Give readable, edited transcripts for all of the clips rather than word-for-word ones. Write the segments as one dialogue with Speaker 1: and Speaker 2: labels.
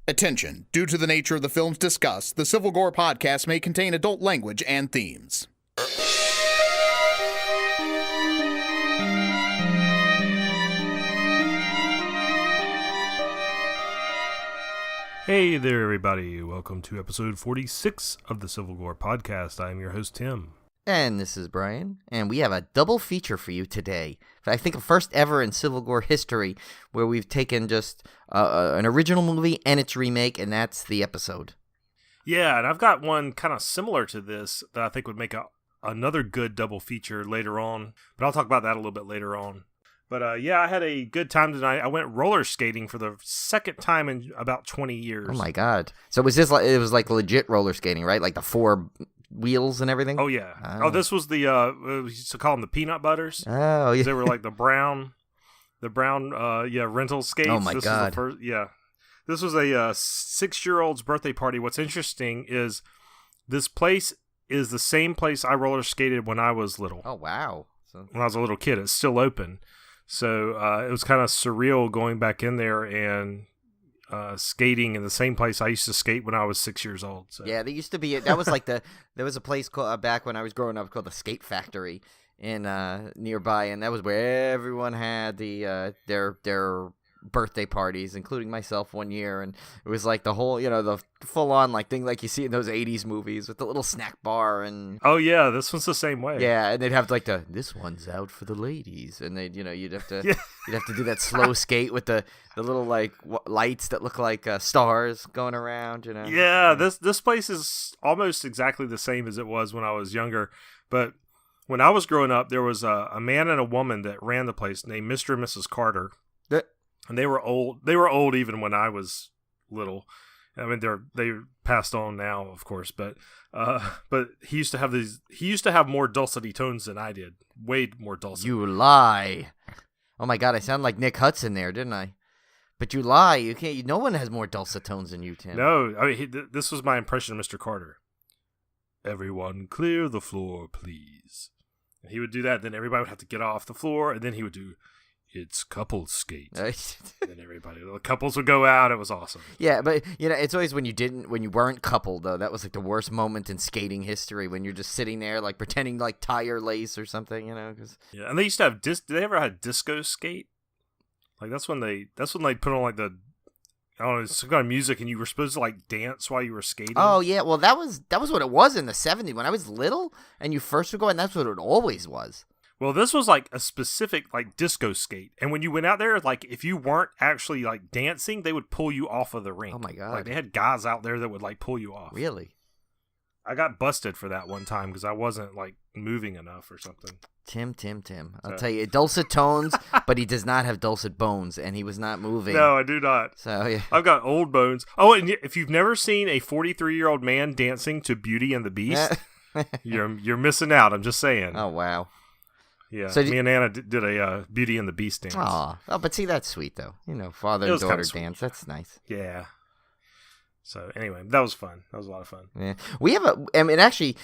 Speaker 1: Attention, due to the nature of the films discussed, the Civil Gore podcast may contain adult language and themes.
Speaker 2: Hey there, everybody. Welcome to episode 46 of the Civil Gore podcast. I am your host, Tim.
Speaker 3: And this is Brian, and we have a double feature for you today. I think a first ever in Civil Gore history where we've taken just an original movie and its remake, and that's the episode.
Speaker 2: Yeah, and I've got one kind of similar to this that I think would make another good double feature later on, but I'll talk about that a little bit later on. But yeah, I had a good time tonight. I went roller skating for the second time in about 20 years.
Speaker 3: Oh my god! So was this it was like legit roller skating, right? Like the four wheels and everything?
Speaker 2: Oh yeah. Oh, this was the we used to call them the peanut butters.
Speaker 3: Oh yeah.
Speaker 2: They were like the brown rental skates.
Speaker 3: Oh my god.
Speaker 2: This was a 6-year-old's birthday party. What's interesting is this place is the same place I roller skated when I was little.
Speaker 3: Oh wow.
Speaker 2: When I was a little kid, it's still open. So it was kind of surreal going back in there and skating in the same place I used to skate when I was 6 years old. So.
Speaker 3: Yeah, there used to be there was a place called back when I was growing up called the Skate Factory in nearby, and that was where everyone had their birthday parties, including myself one year, and it was like the whole, the full on like thing like you see in those 80s movies with the little snack bar and
Speaker 2: oh yeah, this one's the same way.
Speaker 3: Yeah, and they'd have like this one's out for the ladies, and they'd you'd have to you'd have to do that slow skate with the little like lights that look like stars going around,
Speaker 2: Yeah, this place is almost exactly the same as it was when I was younger, but when I was growing up there was a man and a woman that ran the place named Mr. and Mrs. Carter. And they were old. They were old even when I was little. I mean, they passed on now, of course. But he used to have these. He used to have more dulcety tones than I did. Way more dulcet.
Speaker 3: You lie! Oh my god, I sound like Nick Hudson there, didn't I? But you lie. You can't. No one has more dulcet tones than you, Tim.
Speaker 2: No, I mean this was my impression of Mr. Carter. Everyone, clear the floor, please. And he would do that. Then everybody would have to get off the floor, and then he would do. It's couples skate. And the couples would go out. It was awesome.
Speaker 3: Yeah, but it's always when you weren't coupled though. That was like the worst moment in skating history when you're just sitting there like pretending like tire lace or something, Cause...
Speaker 2: Yeah, and they used to have did they ever have disco skate? Like that's when they put on like the I don't know some kind of music and you were supposed to like dance while you were skating.
Speaker 3: Oh yeah, well that was what it was in the 70s when I was little and you first would go and that's what it always was.
Speaker 2: Well, this was like a specific like disco skate, and when you went out there, like if you weren't actually like dancing, they would pull you off of the rink.
Speaker 3: Oh my god!
Speaker 2: Like they had guys out there that would like pull you off.
Speaker 3: Really?
Speaker 2: I got busted for that one time because I wasn't like moving enough or something.
Speaker 3: Tim. I'll tell you, dulcet tones, but he does not have dulcet bones, and he was not moving.
Speaker 2: No, I do not.
Speaker 3: So yeah.
Speaker 2: I've got old bones. Oh, and if you've never seen a 43-year-old man dancing to Beauty and the Beast, you're missing out. I'm just saying.
Speaker 3: Oh wow.
Speaker 2: Yeah, so me and Anna did a Beauty and the Beast dance.
Speaker 3: Oh, but see, that's sweet, though. Father and daughter dance. That's nice.
Speaker 2: Yeah. So, anyway, that was fun. That was a lot of fun.
Speaker 3: Yeah. We have actually,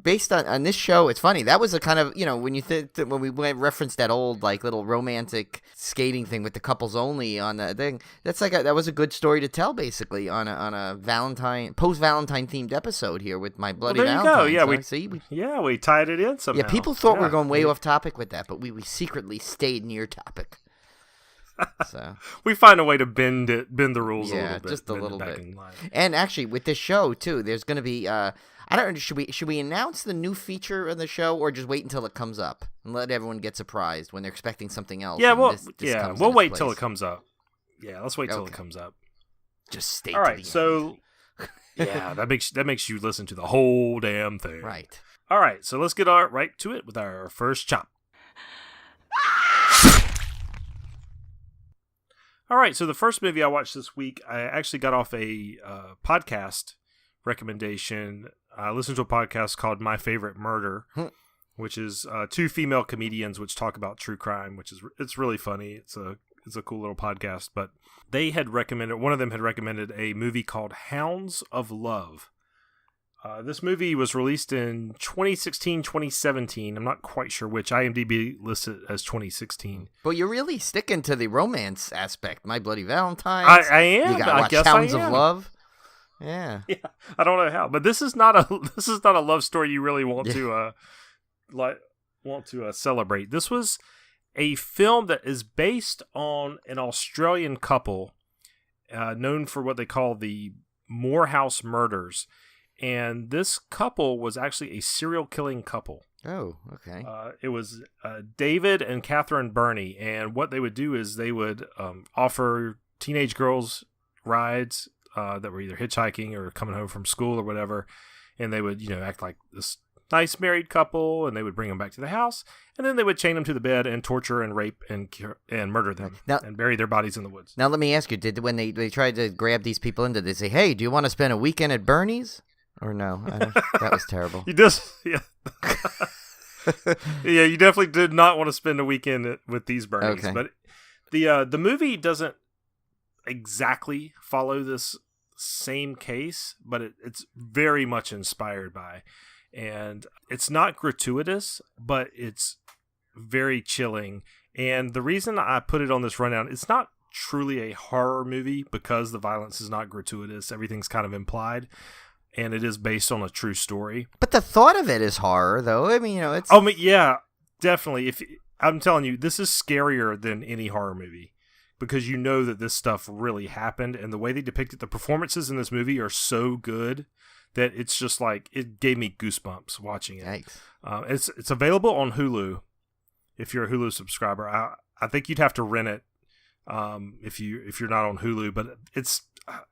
Speaker 3: based on this show, it's funny. That was a kind of, when you when we referenced that old, like, little romantic skating thing with the couples only on the thing, that's like that was a good story to tell, basically, on a post-Valentine themed episode here with my Bloody Valentine.
Speaker 2: There you go. Yeah, we tied it in somehow.
Speaker 3: Yeah, people thought we were going way off topic with that, but we secretly stayed near topic. So
Speaker 2: we find a way to bend the rules a little bit. Yeah,
Speaker 3: just a little bit. And actually, with this show too, there's going to be. I don't know. Should we announce the new feature of the show, or just wait until it comes up and let everyone get surprised when they're expecting something else?
Speaker 2: Yeah, we'll wait till it comes up. Yeah, let's wait till it comes up.
Speaker 3: Just stay.
Speaker 2: All right, so yeah, that makes you listen to the whole damn thing.
Speaker 3: Right.
Speaker 2: All right, so let's get right to it with our first chop. All right, so the first movie I watched this week, I actually got off a podcast recommendation. I listened to a podcast called My Favorite Murder, which is two female comedians which talk about true crime, it's really funny. It's a cool little podcast, but one of them had recommended a movie called Hounds of Love. This movie was released in 2016, 2017. I'm not quite sure which. IMDb lists it as 2016.
Speaker 3: But you're really sticking to the romance aspect. My Bloody Valentine.
Speaker 2: I am.
Speaker 3: You got to
Speaker 2: I
Speaker 3: watch
Speaker 2: guess
Speaker 3: Hounds
Speaker 2: I am.
Speaker 3: of Love. Yeah.
Speaker 2: Yeah. I don't know how, but this is not a love story you really want to celebrate. This was a film that is based on an Australian couple known for what they call the Morehouse murders. And this couple was actually a serial killing couple.
Speaker 3: Oh, okay.
Speaker 2: It was David and Catherine Burney. And what they would do is they would offer teenage girls rides that were either hitchhiking or coming home from school or whatever. And they would, act like this nice married couple, and they would bring them back to the house. And then they would chain them to the bed and torture and rape and murder them and bury their bodies in the woods.
Speaker 3: Now, let me ask you, when they tried to grab these people in, did they say, hey, do you want to spend a weekend at Bernie's? Or no? That was terrible.
Speaker 2: You just, yeah. Yeah, you definitely did not want to spend a weekend with these Bernies. Okay. But the movie doesn't exactly follow this same case, but it's very much inspired by. And it's not gratuitous, but it's very chilling. And the reason I put it on this rundown, it's not truly a horror movie because the violence is not gratuitous. Everything's kind of implied. And it is based on a true story.
Speaker 3: But the thought of it is horror, though. I mean, it's...
Speaker 2: Oh, yeah, definitely. I'm telling you, this is scarier than any horror movie because you know that this stuff really happened, and the way they depicted the performances in this movie are so good that it's just like it gave me goosebumps watching it.
Speaker 3: Yikes.
Speaker 2: It's available on Hulu if you're a Hulu subscriber. I think you'd have to rent it if you're not on Hulu, but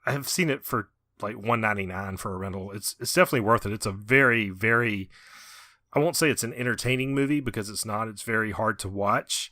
Speaker 2: I have seen it for like $1.99 for a rental. It's definitely worth it. It's a very, very, I won't say it's an entertaining movie because it's not. It's very hard to watch,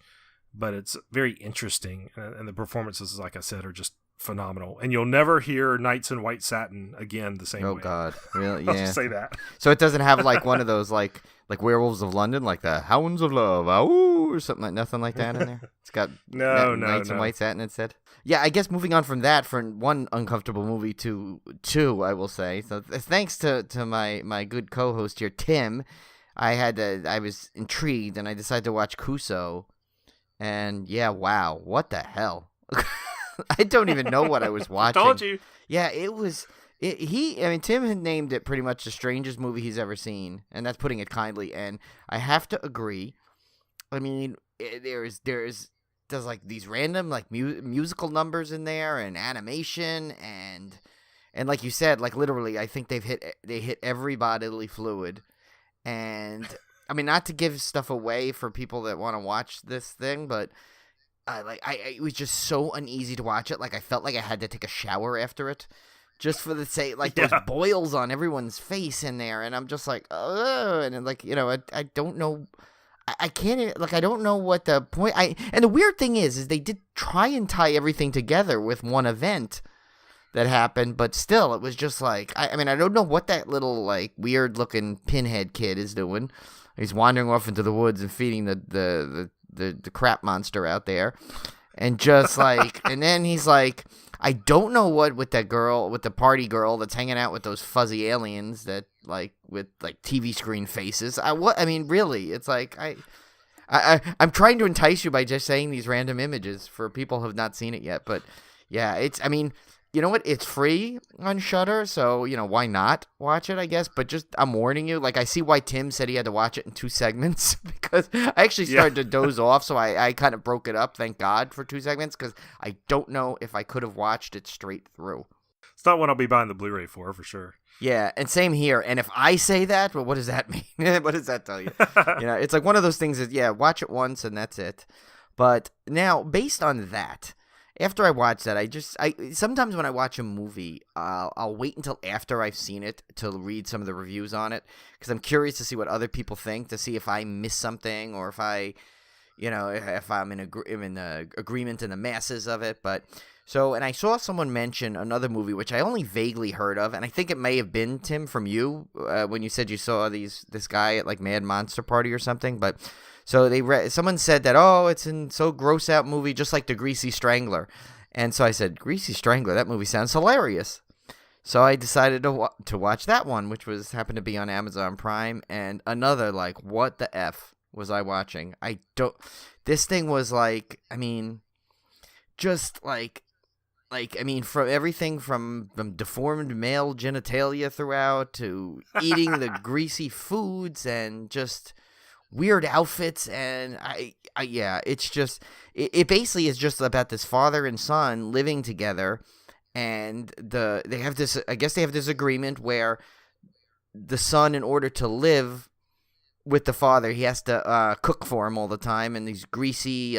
Speaker 2: but it's very interesting. And the performances, like I said, are just phenomenal. And you'll never hear Knights in White Satin again the same way.
Speaker 3: Oh, God. Really? Yeah.
Speaker 2: I'll just say that.
Speaker 3: So it doesn't have like one of those like Werewolves of London, like the Hounds of Love, or something like nothing like that in there? It's got Knights in White Satin instead? Yeah, I guess moving on from that, from one uncomfortable movie to two, I will say. So thanks to my good co-host here, Tim, I was intrigued and I decided to watch KUSO. And yeah, wow, what the hell? I don't even know what I was watching.
Speaker 2: Told you.
Speaker 3: Yeah, it was. Tim had named it pretty much the strangest movie he's ever seen, and that's putting it kindly. And I have to agree. I mean, there's like these random like musical numbers in there and animation and like you said, like literally, I think they hit every bodily fluid. And I mean, not to give stuff away for people that want to watch this thing, but it was just so uneasy to watch it. Like I felt like I had to take a shower after it. Just for the sake, like those boils on everyone's face in there, and I'm just like, oh, and like I don't know, I can't like I don't know what the point. And the weird thing is they did try and tie everything together with one event that happened, but still, it was just like I mean I don't know what that little like weird looking pinhead kid is doing. He's wandering off into the woods and feeding the crap monster out there, and just like, and then he's like. I don't know what with that girl, with the party girl that's hanging out with those fuzzy aliens that like with like TV screen faces. Really, it's like I'm trying to entice you by just saying these random images for people who have not seen it yet. But yeah, you know what? It's free on Shudder, so why not watch it? I guess. But just I'm warning you. Like I see why Tim said he had to watch it in 2 segments because I actually started to doze off, so I kind of broke it up. Thank God for 2 segments because I don't know if I could have watched it straight through.
Speaker 2: It's not what I'll be buying the Blu-ray for sure.
Speaker 3: Yeah, and same here. And if I say that, well, what does that mean? What does that tell you? It's like one of those things that watch it once and that's it. But now, based on that. After I watch that, I sometimes when I watch a movie, I'll wait until after I've seen it to read some of the reviews on it because I'm curious to see what other people think, to see if I miss something or if if I'm in agreement in the masses of it. But and I saw someone mention another movie which I only vaguely heard of, and I think it may have been Tim from you when you said you saw this guy at like Mad Monster Party or something, but. So someone said that, it's in so gross out movie, just like the Greasy Strangler. And so I said, Greasy Strangler, that movie sounds hilarious. So I decided to watch that one, which happened to be on Amazon Prime. And another, like, what the F was I watching? This thing was like, I mean, just like, I mean, from everything from deformed male genitalia throughout to eating the greasy foods and just weird outfits. And yeah, it's just, it basically is just about this father and son living together. And they have this, I guess they have this agreement where the son, in order to live with the father, he has to cook for him all the time and these greasy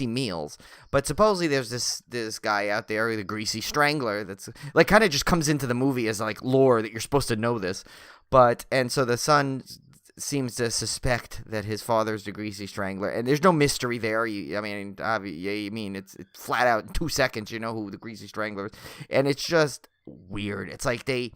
Speaker 3: meals. But supposedly there's this guy out there, the greasy strangler, that's like kind of just comes into the movie as like lore that you're supposed to know this. And so the son seems to suspect that his father's the greasy strangler, and there's no mystery there. It's flat out in 2 seconds you know who the greasy strangler is, and it's just weird. It's like they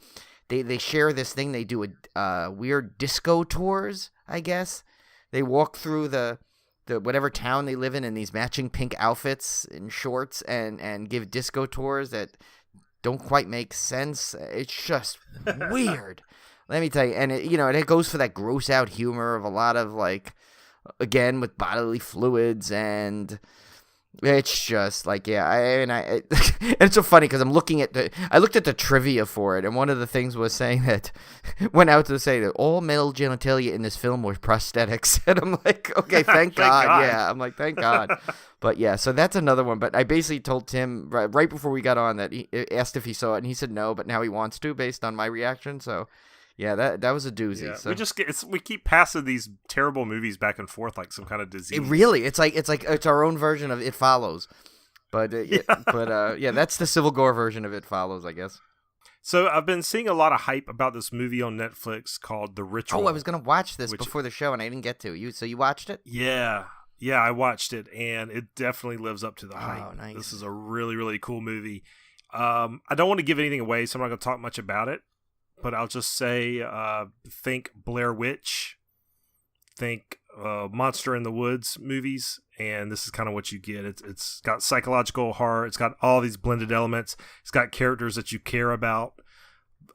Speaker 3: share this thing. They do a weird disco tours, I guess. They walk through the whatever town they live in these matching pink outfits and shorts and give disco tours that don't quite make sense. It's just weird. Let me tell you, and it goes for that gross out humor of a lot of, like, again, with bodily fluids, and it's just like, yeah, it's so funny because I looked at the trivia for it, and one of the things was saying that, went out to say that all male genitalia in this film were prosthetics, and I'm like, okay, thank God. Yeah, I'm like, thank God. But yeah, so that's another one. But I basically told Tim right before we got on that he asked if he saw it, and he said no, but now he wants to based on my reaction, so... Yeah, that was a doozy.
Speaker 2: Yeah,
Speaker 3: so.
Speaker 2: We keep passing these terrible movies back and forth like some kind of disease.
Speaker 3: It's our own version of It Follows, but yeah, that's the Civil Gore version of It Follows, I guess.
Speaker 2: So I've been seeing a lot of hype about this movie on Netflix called The Ritual.
Speaker 3: Oh, I was gonna watch this before the show and I didn't get to. So you watched it?
Speaker 2: Yeah, I watched it and it definitely lives up to the hype.
Speaker 3: Oh, nice.
Speaker 2: This is a really, really cool movie. I don't want to give anything away, so I'm not going to talk much about it. But I'll just say, think Blair Witch, think Monster in the Woods movies, and this is kind of what you get. It's got psychological horror. It's got all these blended elements. It's got characters that you care about.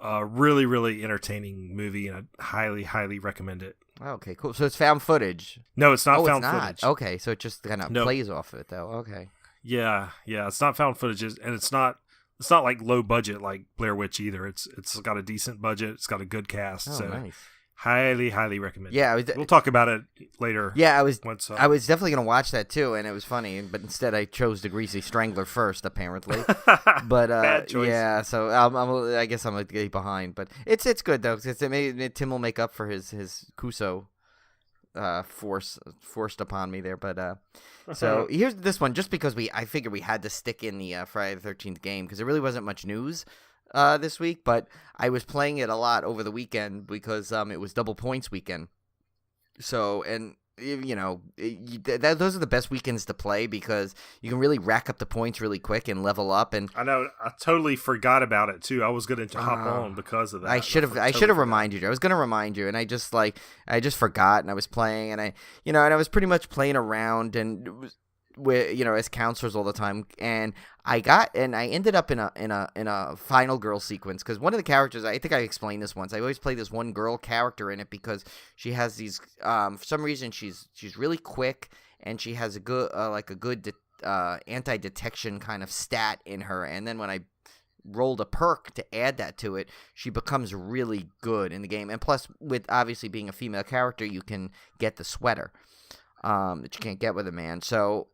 Speaker 2: Really, really entertaining movie, and I highly, highly recommend it.
Speaker 3: Okay, cool. So it's found footage.
Speaker 2: No, it's not
Speaker 3: found
Speaker 2: footage.
Speaker 3: Okay, so it just kind of plays off of it, though. Okay.
Speaker 2: Yeah, it's not found footage, and it's not like low budget like Blair Witch either. It's got a decent budget. It's got a good cast.
Speaker 3: Oh,
Speaker 2: so
Speaker 3: nice.
Speaker 2: Highly, highly recommend.
Speaker 3: Yeah,
Speaker 2: we'll talk about it later.
Speaker 3: Yeah, I was definitely gonna watch that too, and it was funny, but instead I chose the Greasy Strangler first, apparently. But
Speaker 2: Bad choice.
Speaker 3: Yeah, so I guess I'm like behind, but it's good though. Tim will make up for his KUSO forced upon me there, but so here's this one, just because I figured we had to stick in the Friday the 13th game because there really wasn't much news this week, but I was playing it a lot over the weekend because it was double points weekend. So, and those are the best weekends to play because you can really rack up the points really quick and level up. And
Speaker 2: I know I totally forgot about it too. I was going to hop on because of that.
Speaker 3: I should have reminded you. I was going to remind you, and I just forgot, and I was playing, and I was pretty much playing around and with as counselors all the time, and I ended up in a final girl sequence because one of the characters, I think I explained this once, I always play this one girl character in it because she has these for some reason she's really quick and she has a good anti-detection kind of stat in her, and then when I rolled a perk to add that to it, she becomes really good in the game. And plus, with obviously being a female character, you can get the sweater that you can't get with a man. So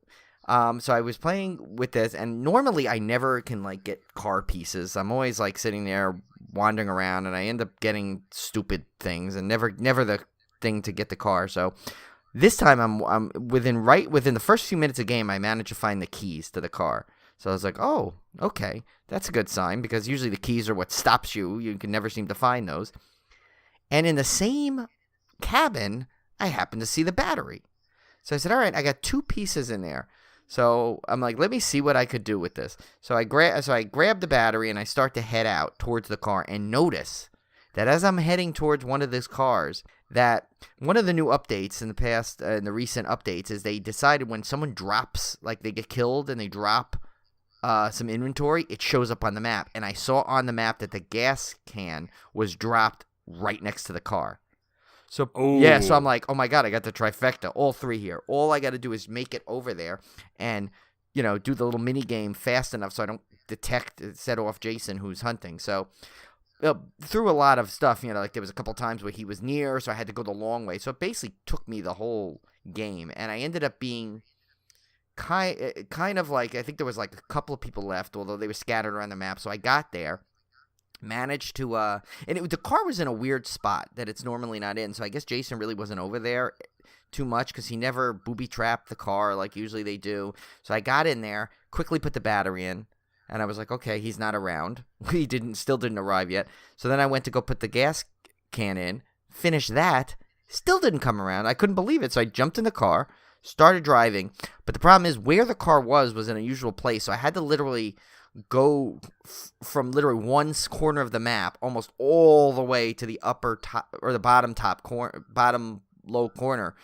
Speaker 3: I was playing with this, and normally I never can get car pieces. I'm always sitting there wandering around, and I end up getting stupid things, and never the thing to get the car. So this time I'm within the first few minutes of game, I managed to find the keys to the car. So I was like, oh, okay, that's a good sign because usually the keys are what stops you. You can never seem to find those. And in the same cabin, I happened to see the battery. So I said, all right, I got 2 pieces in there. So I'm like, let me see what I could do with this. So I grab the battery and I start to head out towards the car and notice that as I'm heading towards one of these cars, that one of the new updates in the recent updates is they decided when someone drops, they get killed and they drop some inventory, it shows up on the map. And I saw on the map that the gas can was dropped right next to the car. So yeah, so I'm like, oh my God, I got the trifecta, all 3 here. All I got to do is make it over there and, you know, do the little mini game fast enough so I don't set off Jason who's hunting. So through a lot of stuff, you know, like there was a couple times where he was near, so I had to go the long way. So it basically took me the whole game, and I ended up being kind of like, I think there was like a couple of people left, although they were scattered around the map. So I got there, managed to, and the car was in a weird spot that it's normally not in. So I guess Jason really wasn't over there too much because he never booby-trapped the car like usually they do. So I got in there, quickly put the battery in, and I was like, okay, he's not around. He still didn't arrive yet. So then I went to go put the gas can in, finished that, still didn't come around. I couldn't believe it. So I jumped in the car, started driving. But the problem is where the car was an unusual place. So I had to literally go from literally one corner of the map almost all the way to the upper top or the bottom low corner.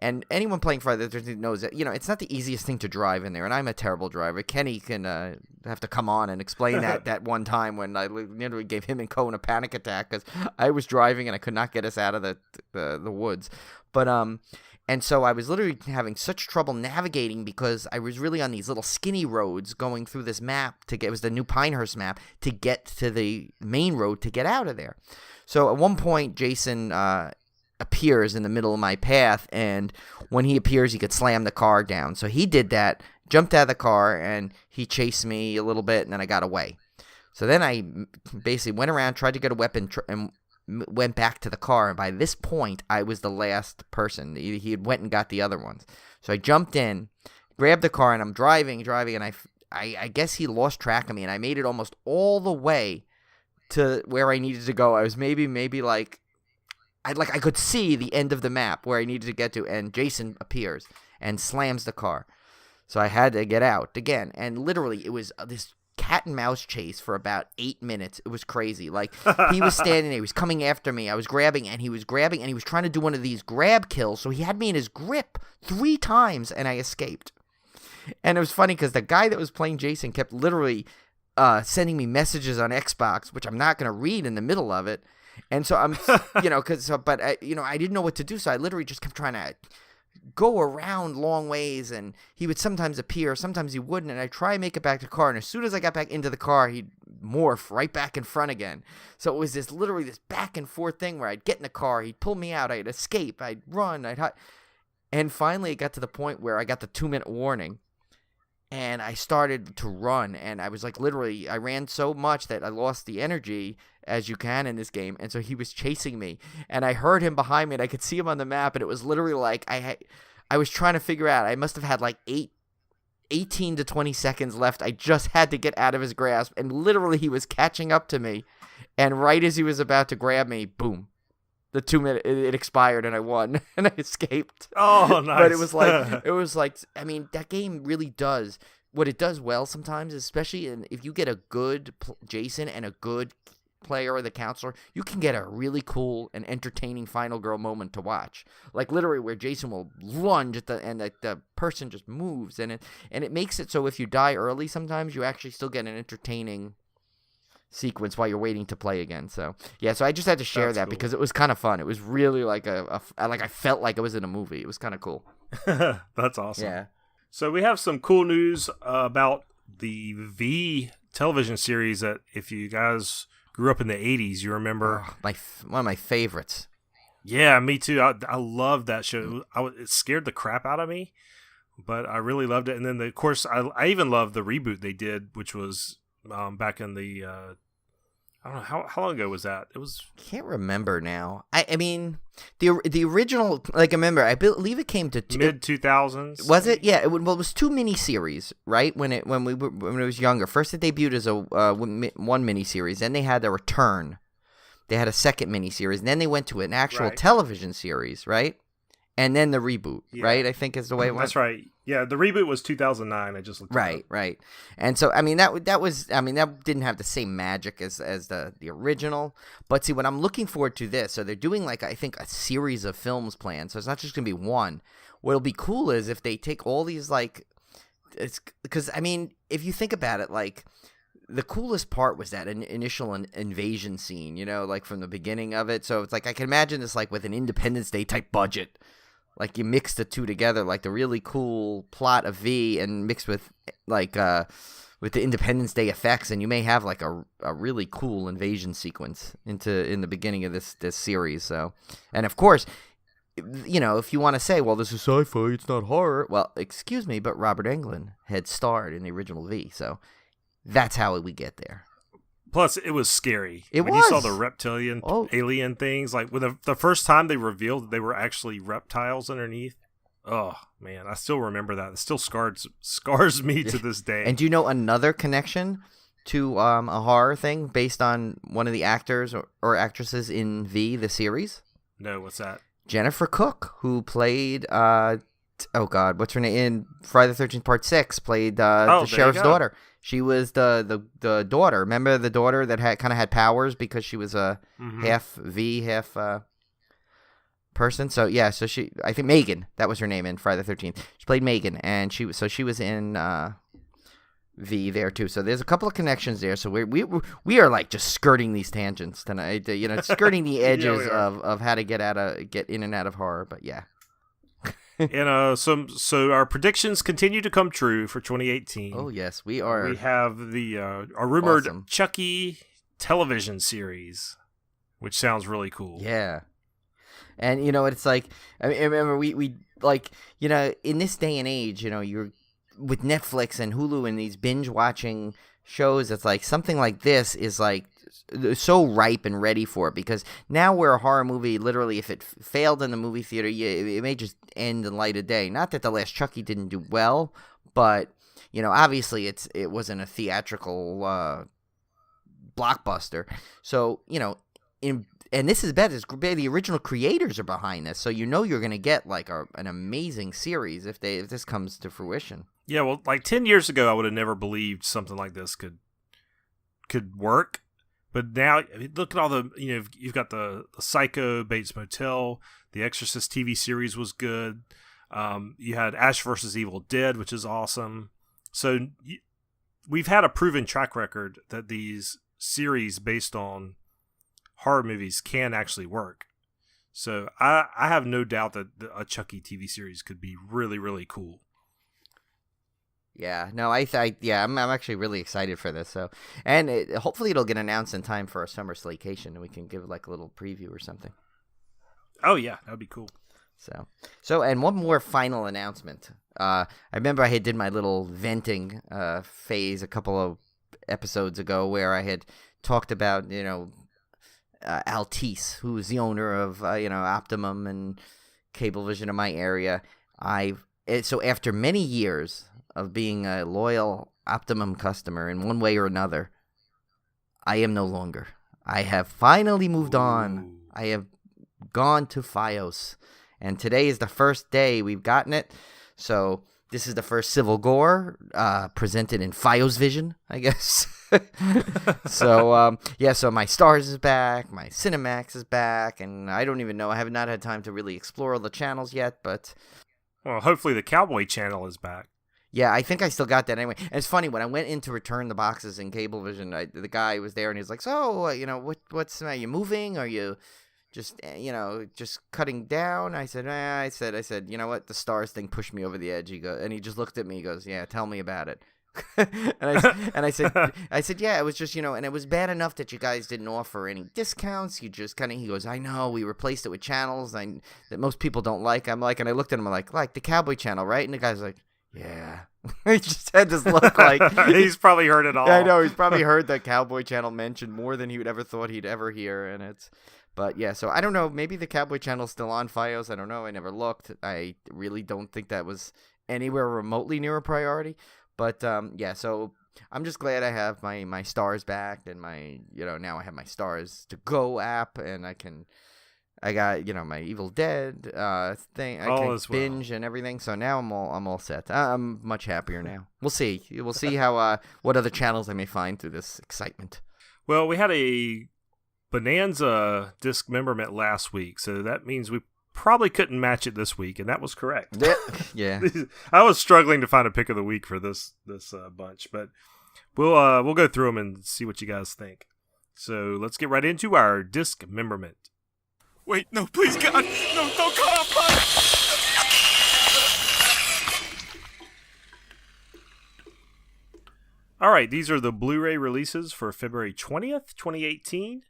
Speaker 3: And anyone playing Friday the 13th knows that, you know, it's not the easiest thing to drive in there. And I'm a terrible driver. Kenny can have to come on and explain that one time when I literally gave him and Cohen a panic attack because I was driving and I could not get us out of the woods. But and so I was literally having such trouble navigating because I was really on these little skinny roads going through this map it was the new Pinehurst map to get to the main road to get out of there. So at one point, Jason appears in the middle of my path, and when he appears, he could slam the car down. So he did that, jumped out of the car, and he chased me a little bit, and then I got away. So then I basically went around, tried to get a weapon, and went back to the car. And by this point, I was the last person. He had went and got the other ones. So I jumped in, grabbed the car, and I'm driving, and I guess he lost track of me, and I made it almost all the way to where I needed to go. I was maybe like I could see the end of the map where I needed to get to, and Jason appears and slams the car. So I had to get out again, and literally it was this cat and mouse chase for about 8 minutes. It was crazy. Like, he was standing there, he was coming after me, I was grabbing, and he was trying to do one of these grab kills, so he had me in his grip 3 times, and I escaped. And it was funny because the guy that was playing Jason kept literally sending me messages on Xbox, which I'm not going to read in the middle of it. And so I'm, I didn't know what to do. So I literally just kept trying to go around long ways, and he would sometimes appear, sometimes he wouldn't. And I try and make it back to the car. And as soon as I got back into the car, he'd morph right back in front again. So it was this back and forth thing where I'd get in the car, he'd pull me out, I'd escape, I'd run, and finally it got to the point where I got the 2-minute warning. And I started to run, and I was like, literally, I ran so much that I lost the energy, as you can in this game. And so he was chasing me, and I heard him behind me, and I could see him on the map, and it was literally like I was trying to figure out, I must have had like 18 to 20 seconds left. I just had to get out of his grasp, and literally he was catching up to me, and right as he was about to grab me, boom. The 2-minute, it expired, and I won, and I escaped.
Speaker 2: Oh, nice.
Speaker 3: But it was like, I mean, that game really does what it does well sometimes, especially if you get a good Jason and a good player or the counselor, you can get a really cool and entertaining final girl moment to watch. Like, literally where Jason will lunge at the person just moves, and it makes it so if you die early, sometimes you actually still get an entertaining sequence while you're waiting to play again. So yeah, so I just had to share that cool. Because it was kind of fun. It was really like I felt like I was in a movie. It was kind of cool.
Speaker 2: That's awesome.
Speaker 3: Yeah.
Speaker 2: So we have some cool news about the V television series that if you guys grew up in the 80s, you remember.
Speaker 3: One of my favorites.
Speaker 2: Yeah, me too. I loved that show. It scared the crap out of me, but I really loved it. And then, of course, I even loved the reboot they did, which was back in the I don't know how long ago was that? It was
Speaker 3: can't remember now. I mean the original, like, I remember I believe it came to
Speaker 2: mid 2000s.
Speaker 3: Was it? Yeah, it was 2 miniseries, right? When it was younger. First it debuted as a one miniseries, then they had a return. They had a second miniseries, and then they went to an actual television series, right? And then the reboot, right? I think is the way it went.
Speaker 2: That's right. Yeah, the reboot was 2009. I just looked it up.
Speaker 3: Right. And so, I mean, that didn't have the same magic as the original. But see, what I'm looking forward to this, so they're doing, like, I think a series of films planned. So it's not just going to be one. What'll be cool is if they take all these, like, it's because, I mean, if you think about it, like, the coolest part was that initial invasion scene, you know, like from the beginning of it. So it's like I can imagine this like with an Independence Day type budget. Like you mix the two together, like the really cool plot of V and mixed with like with the Independence Day effects, and you may have like a really cool invasion sequence in the beginning of this series. So, and of course, you know, if you want to say, well, this is sci-fi, it's not horror. Well, excuse me, but Robert Englund had starred in the original V, so that's how we get there.
Speaker 2: Plus, it was scary.
Speaker 3: When
Speaker 2: you saw the reptilian alien things, like when the first time they revealed that they were actually reptiles underneath. Oh man, I still remember that. It still scars me to this day.
Speaker 3: And do you know another connection to a horror thing based on one of the actors or actresses in V, the series?
Speaker 2: No, what's that?
Speaker 3: Jennifer Cook, who played what's her name in Friday the 13th Part 6, played the sheriff's daughter. She was the daughter. Remember the daughter that kind of had powers because she was a half V, half person. So yeah, I think Megan, that was her name in Friday the 13th. She played Megan, and she was in V there too. So there's a couple of connections there. So we are like just skirting these tangents tonight. You know, skirting the edges of how to get in and out of horror. But yeah.
Speaker 2: And so our predictions continue to come true for 2018.
Speaker 3: Oh yes, we are.
Speaker 2: We have the a rumored
Speaker 3: awesome
Speaker 2: Chucky television series, which sounds really cool.
Speaker 3: Yeah, and you know it's like I remember we like, you know, in this day and age, you know, you're with Netflix and Hulu and these binge watching shows. It's like something like this is like so ripe and ready for it, because now we're a horror movie, literally, if it failed in the movie theater, it may just end in light of day. Not that the last Chucky didn't do well, but, you know, obviously it wasn't a theatrical blockbuster. So, you know, and this is better. The original creators are behind this, so you know you're going to get like an amazing series if this comes to fruition.
Speaker 2: Yeah, well, like 10 years ago, I would have never believed something like this could work. But now, I mean, look at all the, you know, you've got the Psycho, Bates Motel, the Exorcist TV series was good. You had Ash vs. Evil Dead, which is awesome. So we've had a proven track record that these series based on horror movies can actually work. So I have no doubt that a Chucky TV series could be really, really cool.
Speaker 3: Yeah, no, I'm actually really excited for this. So, and hopefully it'll get announced in time for our summer slaycation, and we can give like a little preview or something.
Speaker 2: Oh yeah, that'd be cool.
Speaker 3: So, and one more final announcement. I remember I did my little venting phase a couple of episodes ago where I had talked about, you know, Altice, who's the owner of you know, Optimum and Cablevision in my area. So after many years of being a loyal Optimum customer in one way or another, I am no longer. I have finally moved on. I have gone to Fios, and today is the first day we've gotten it. So this is the first Civil Gore presented in Fios Vision, I guess. So so my Stars is back, my Cinemax is back, and I don't even know. I have not had time to really explore all the channels yet, but
Speaker 2: well, hopefully the Cowboy channel is back.
Speaker 3: Yeah, I think I still got that anyway. And it's funny, when I went in to return the boxes in Cablevision, the guy was there and he was like, so, you know, what's, are you moving? Are you just, you know, just cutting down? I said, I said, you know what? The Stars thing pushed me over the edge. And he just looked at me. He goes, yeah, tell me about it. and I said, yeah, it was just, you know, and it was bad enough that you guys didn't offer any discounts. You just kind of, he goes, I know, we replaced it with channels that most people don't like. I'm like, and I looked at him, I'm like the Cowboy channel, right? And the guy's like, yeah. He just had this look like
Speaker 2: he's probably heard it all.
Speaker 3: I know, he's probably heard the Cowboy channel mentioned more than he would ever thought he'd ever hear. But yeah, so I don't know, maybe the Cowboy channel's still on Fios. I don't know, I never looked. I really don't think that was anywhere remotely near a priority. But yeah, so I'm just glad I have my Stars back, and my, you know, now I have my Stars to Go app, and I got, you know, my Evil Dead thing. I can binge and everything. So now I'm all set. I'm much happier now. We'll see. We'll see how what other channels I may find through this excitement.
Speaker 2: Well, we had a Bonanza dismemberment last week, so that means we probably couldn't match it this week, and that was correct.
Speaker 3: Yeah.
Speaker 2: I was struggling to find a pick of the week for this bunch, but we'll go through them and see what you guys think. So let's get right into our dismemberment.
Speaker 4: Wait, no, please, God, no, don't cut off my...
Speaker 2: All right, these are the Blu-ray releases for February 20th, 2018.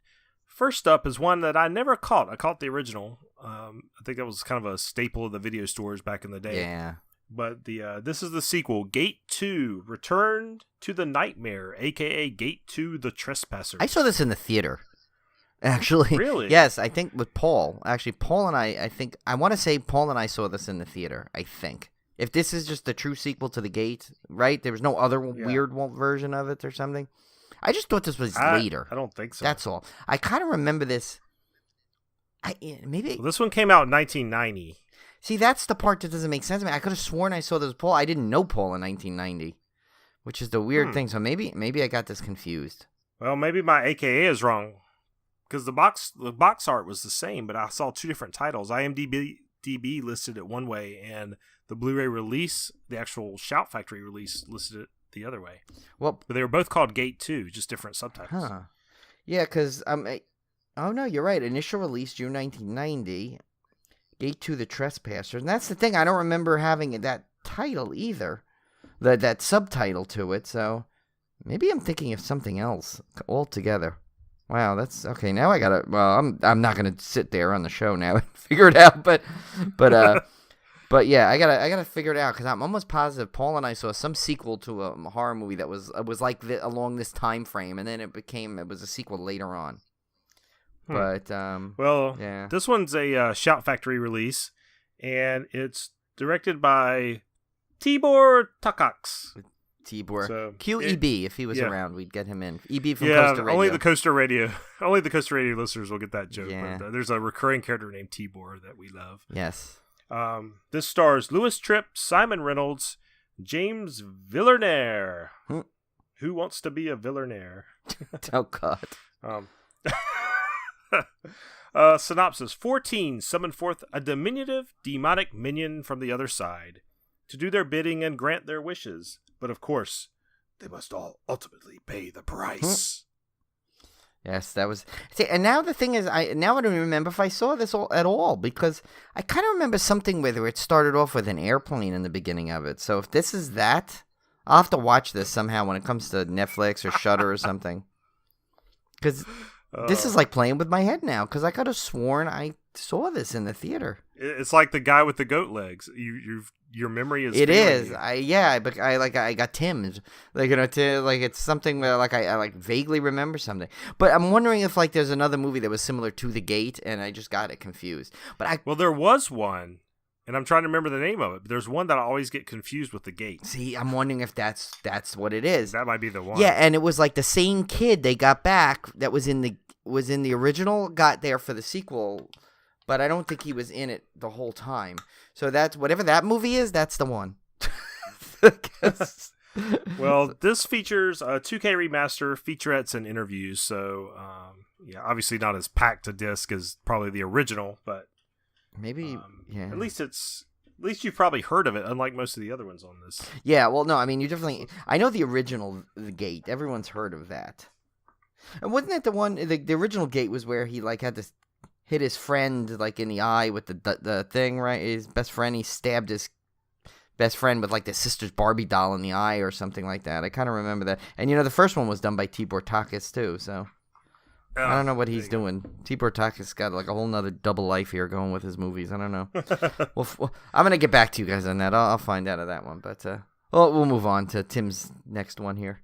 Speaker 2: First up is one that I never caught. I caught the original. I think that was kind of a staple of the video stores back in the day.
Speaker 3: Yeah.
Speaker 2: But this is the sequel, Gate 2, Return to the Nightmare, a.k.a. Gate 2, The Trespasser.
Speaker 3: I saw this in the theater, actually.
Speaker 2: Really?
Speaker 3: Yes, I think with Paul. Actually, Paul and I want to say Paul and I saw this in the theater, I think. If this is just the true sequel to The Gate, right? There was no other weird version of it or something. I just thought this was later.
Speaker 2: I don't think so.
Speaker 3: That's all. I kind of remember this.
Speaker 2: This one came out in 1990.
Speaker 3: See, that's the part that doesn't make sense to me. I could have sworn I saw this Paul. I didn't know Paul in 1990, which is the weird thing. So maybe I got this confused.
Speaker 2: Well, maybe my AKA is wrong, because the box art was the same, but I saw two different titles. IMDb listed it one way, and the Blu-ray release, the actual Shout Factory release, listed it the other way. Well, but they were both called Gate 2, just different subtitles.
Speaker 3: Huh. Yeah, because oh no, you're right. Initial release June 1990. Gate 2, The Trespasser. And that's the thing. I don't remember having that title either. That subtitle to it. So maybe I'm thinking of something else altogether. Wow, that's okay. Now I gotta. Well, I'm not gonna sit there on the show now and figure it out. But yeah, I gotta figure it out, because I'm almost positive Paul and I saw some sequel to a horror movie that was like along this time frame, and then it was a sequel later on. But
Speaker 2: yeah. This one's a Shout Factory release, and it's directed by Tibor Takacs.
Speaker 3: Tibor.
Speaker 2: So
Speaker 3: QEB, if he was around, we'd get him in. EB from Coaster Radio.
Speaker 2: Only the Coaster Radio listeners will get that joke. Yeah. But there's a recurring character named Tibor that we love.
Speaker 3: Yes.
Speaker 2: This stars Louis Tripp, Simon Reynolds, James Villeneuve. Who wants to be a Villeneuve?
Speaker 3: Oh, God.
Speaker 2: Synopsis: 14 summon forth a diminutive, demonic minion from the other side to do their bidding and grant their wishes. But of course, they must all ultimately pay the price.
Speaker 3: Yes, that was... See, and now the thing is, I don't remember if I saw this at all, because I kind of remember something where it started off with an airplane in the beginning of it. So if this is that, I'll have to watch this somehow when it comes to Netflix or Shudder or something. Because... this is like playing with my head now, because I could have sworn I saw this in the theater.
Speaker 2: It's like the guy with the goat legs. Your memory is.
Speaker 3: It is. But I got Tim's. It's something where I vaguely remember something. But I'm wondering if there's another movie that was similar to The Gate, and I just got it confused. But
Speaker 2: there was one. And I'm trying to remember the name of it. But there's one that I always get confused with The Gate.
Speaker 3: See, I'm wondering if that's what it is.
Speaker 2: That might be the one.
Speaker 3: Yeah, and it was like the same kid they got back that was in the original, got there for the sequel, but I don't think he was in it the whole time. So that's whatever that movie is, that's the one.
Speaker 2: Well, this features a 2K remaster, featurettes, and interviews. So, obviously not as packed a disc as probably the original, but
Speaker 3: maybe
Speaker 2: at least you've probably heard of it, unlike most of the other ones on this.
Speaker 3: Yeah, well, no, I mean, I know the original The Gate. Everyone's heard of that. And wasn't that the one? The original Gate was where he had to hit his friend in the eye with the thing, right? His best friend. He stabbed his best friend with the sister's Barbie doll in the eye or something like that. I kind of remember that. And the first one was done by Tibor Takacs too. So I don't know what he's doing. Tibor Takacs got a whole nother double life here going with his movies. I don't know. well, I'm gonna get back to you guys on that. I'll find out of that one. But we'll move on to Tim's next one here.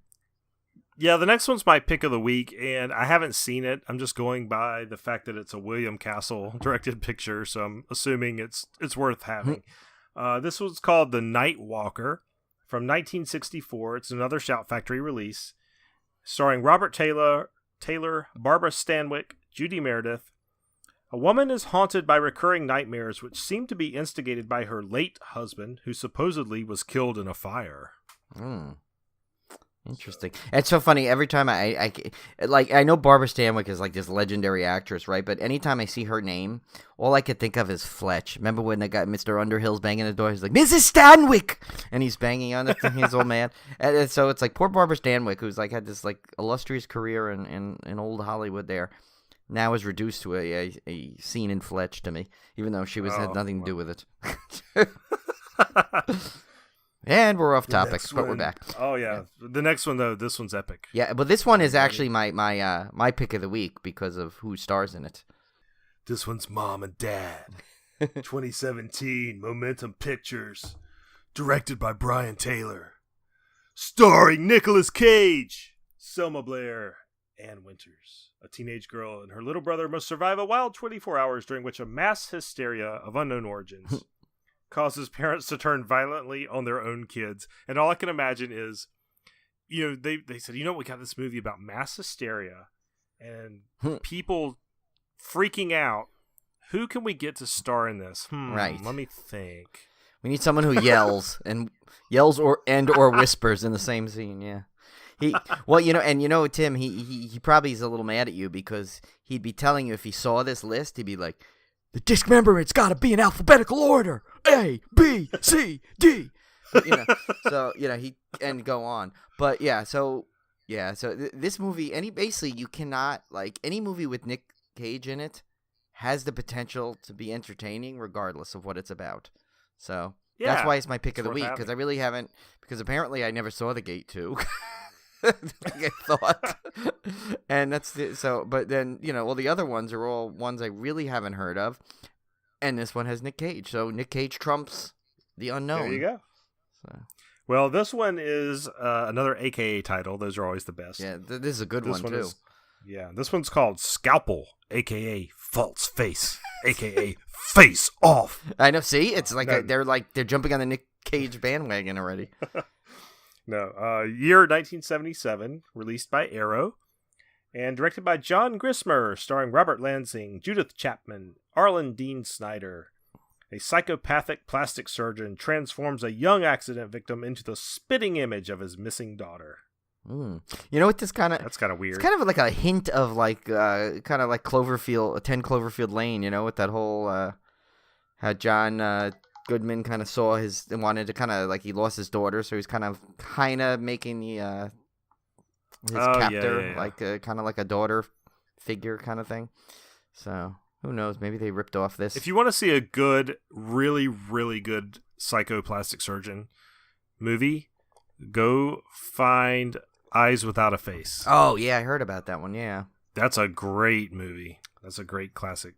Speaker 2: Yeah, the next one's my pick of the week, and I haven't seen it. I'm just going by the fact that it's a William Castle directed picture, so I'm assuming it's worth having. This one's called The Night Walker from 1964. It's another Shout Factory release, starring Robert Taylor, Barbara Stanwyck, Judy Meredith. A woman is haunted by recurring nightmares which seem to be instigated by her late husband, who supposedly was killed in a fire.
Speaker 3: Interesting. It's so funny. Every time I know Barbara Stanwyck is like this legendary actress, right? But anytime I see her name, all I could think of is Fletch. Remember when that guy, Mr. Underhill's banging the door? He's like, Mrs. Stanwyck! And he's banging on it. He's old man. And so it's like poor Barbara Stanwyck, who's like had this like illustrious career in old Hollywood there, now is reduced to a scene in Fletch to me, even though she had nothing to do with it. And we're off topic, but we're back.
Speaker 2: Oh yeah, the next one though, this one's epic.
Speaker 3: Yeah, but this one is actually my pick of the week because of who stars in it.
Speaker 2: This one's Mom and Dad. 2017 Momentum Pictures, directed by Brian Taylor, starring Nicolas Cage, Selma Blair, Ann Winters. A teenage girl and her little brother must survive a wild 24 hours during which a mass hysteria of unknown origins causes parents to turn violently on their own kids. And all I can imagine is, they said, we got this movie about mass hysteria and people freaking out. Who can we get to star in this?
Speaker 3: Right.
Speaker 2: Let me think.
Speaker 3: We need someone who yells or whispers in the same scene. Yeah. Tim, he probably is a little mad at you because he'd be telling you if he saw this list, he'd be like, the dismemberment's got to be in alphabetical order. A, B, C, D. He and go on. But so this movie, basically you cannot, like, any movie with Nick Cage in it has the potential to be entertaining regardless of what it's about. So that's why it's my pick of the week, because I really haven't, because apparently I never saw The Gate 2. I thought, and but then the other ones are all ones I really haven't heard of, and this one has Nick Cage, so Nick Cage trumps The Unknown.
Speaker 2: There you go.
Speaker 3: So.
Speaker 2: Well, this one is another AKA title. Those are always the best.
Speaker 3: Yeah, this is a good one too.
Speaker 2: This one's called Scalpel, AKA False Face, AKA Face Off.
Speaker 3: I know. See, it's like they're jumping on the Nick Cage bandwagon already.
Speaker 2: No, year 1977, released by Arrow, and directed by John Grissmer, starring Robert Lansing, Judith Chapman, Arlen Dean Snyder. A psychopathic plastic surgeon transforms a young accident victim into the spitting image of his missing daughter.
Speaker 3: You know what this kind of...
Speaker 2: That's kind of weird.
Speaker 3: It's kind of like a hint of kind of like 10 Cloverfield Lane, with that whole... how John... Goodman kind of saw wanted to kind of like he lost his daughter, so he's kind of making his captor like kind of like a daughter figure kind of thing. So who knows? Maybe they ripped off this.
Speaker 2: If you want to see a good, really, really good psychoplastic surgeon movie, go find Eyes Without a Face.
Speaker 3: Oh yeah, I heard about that one. Yeah,
Speaker 2: that's a great movie. That's a great classic.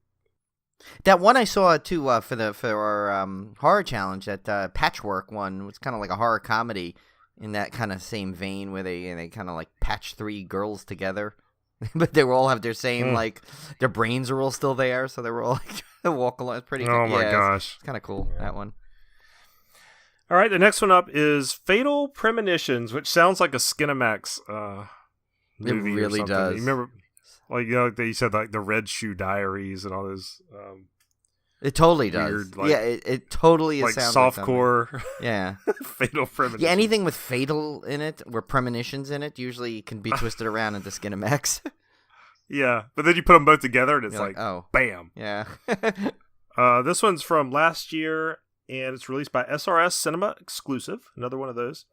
Speaker 3: That one I saw too for our horror challenge. That Patchwork one was kind of like a horror comedy in that kind of same vein, where they kind of like patch three girls together, but they all have their same like their brains are all still there, so they were all like trying to walk along. It's pretty.
Speaker 2: Oh my gosh,
Speaker 3: it's kind of cool that one.
Speaker 2: All right, the next one up is Fatal Premonitions, which sounds like a Skinamax movie.
Speaker 3: It really
Speaker 2: or something.
Speaker 3: does.
Speaker 2: You remember? Like, they said, like, the Red Shoe Diaries and all those.
Speaker 3: It totally does.
Speaker 2: Weird, like,
Speaker 3: it totally
Speaker 2: like
Speaker 3: sounds
Speaker 2: softcore.
Speaker 3: Like yeah.
Speaker 2: Fatal Premonitions.
Speaker 3: Yeah, anything with fatal in it or premonitions in it usually can be twisted around into Skinamax.
Speaker 2: Yeah, but then you put them both together and it's
Speaker 3: like, oh,
Speaker 2: bam.
Speaker 3: Yeah.
Speaker 2: This one's from last year and it's released by SRS Cinema Exclusive. Another one of those.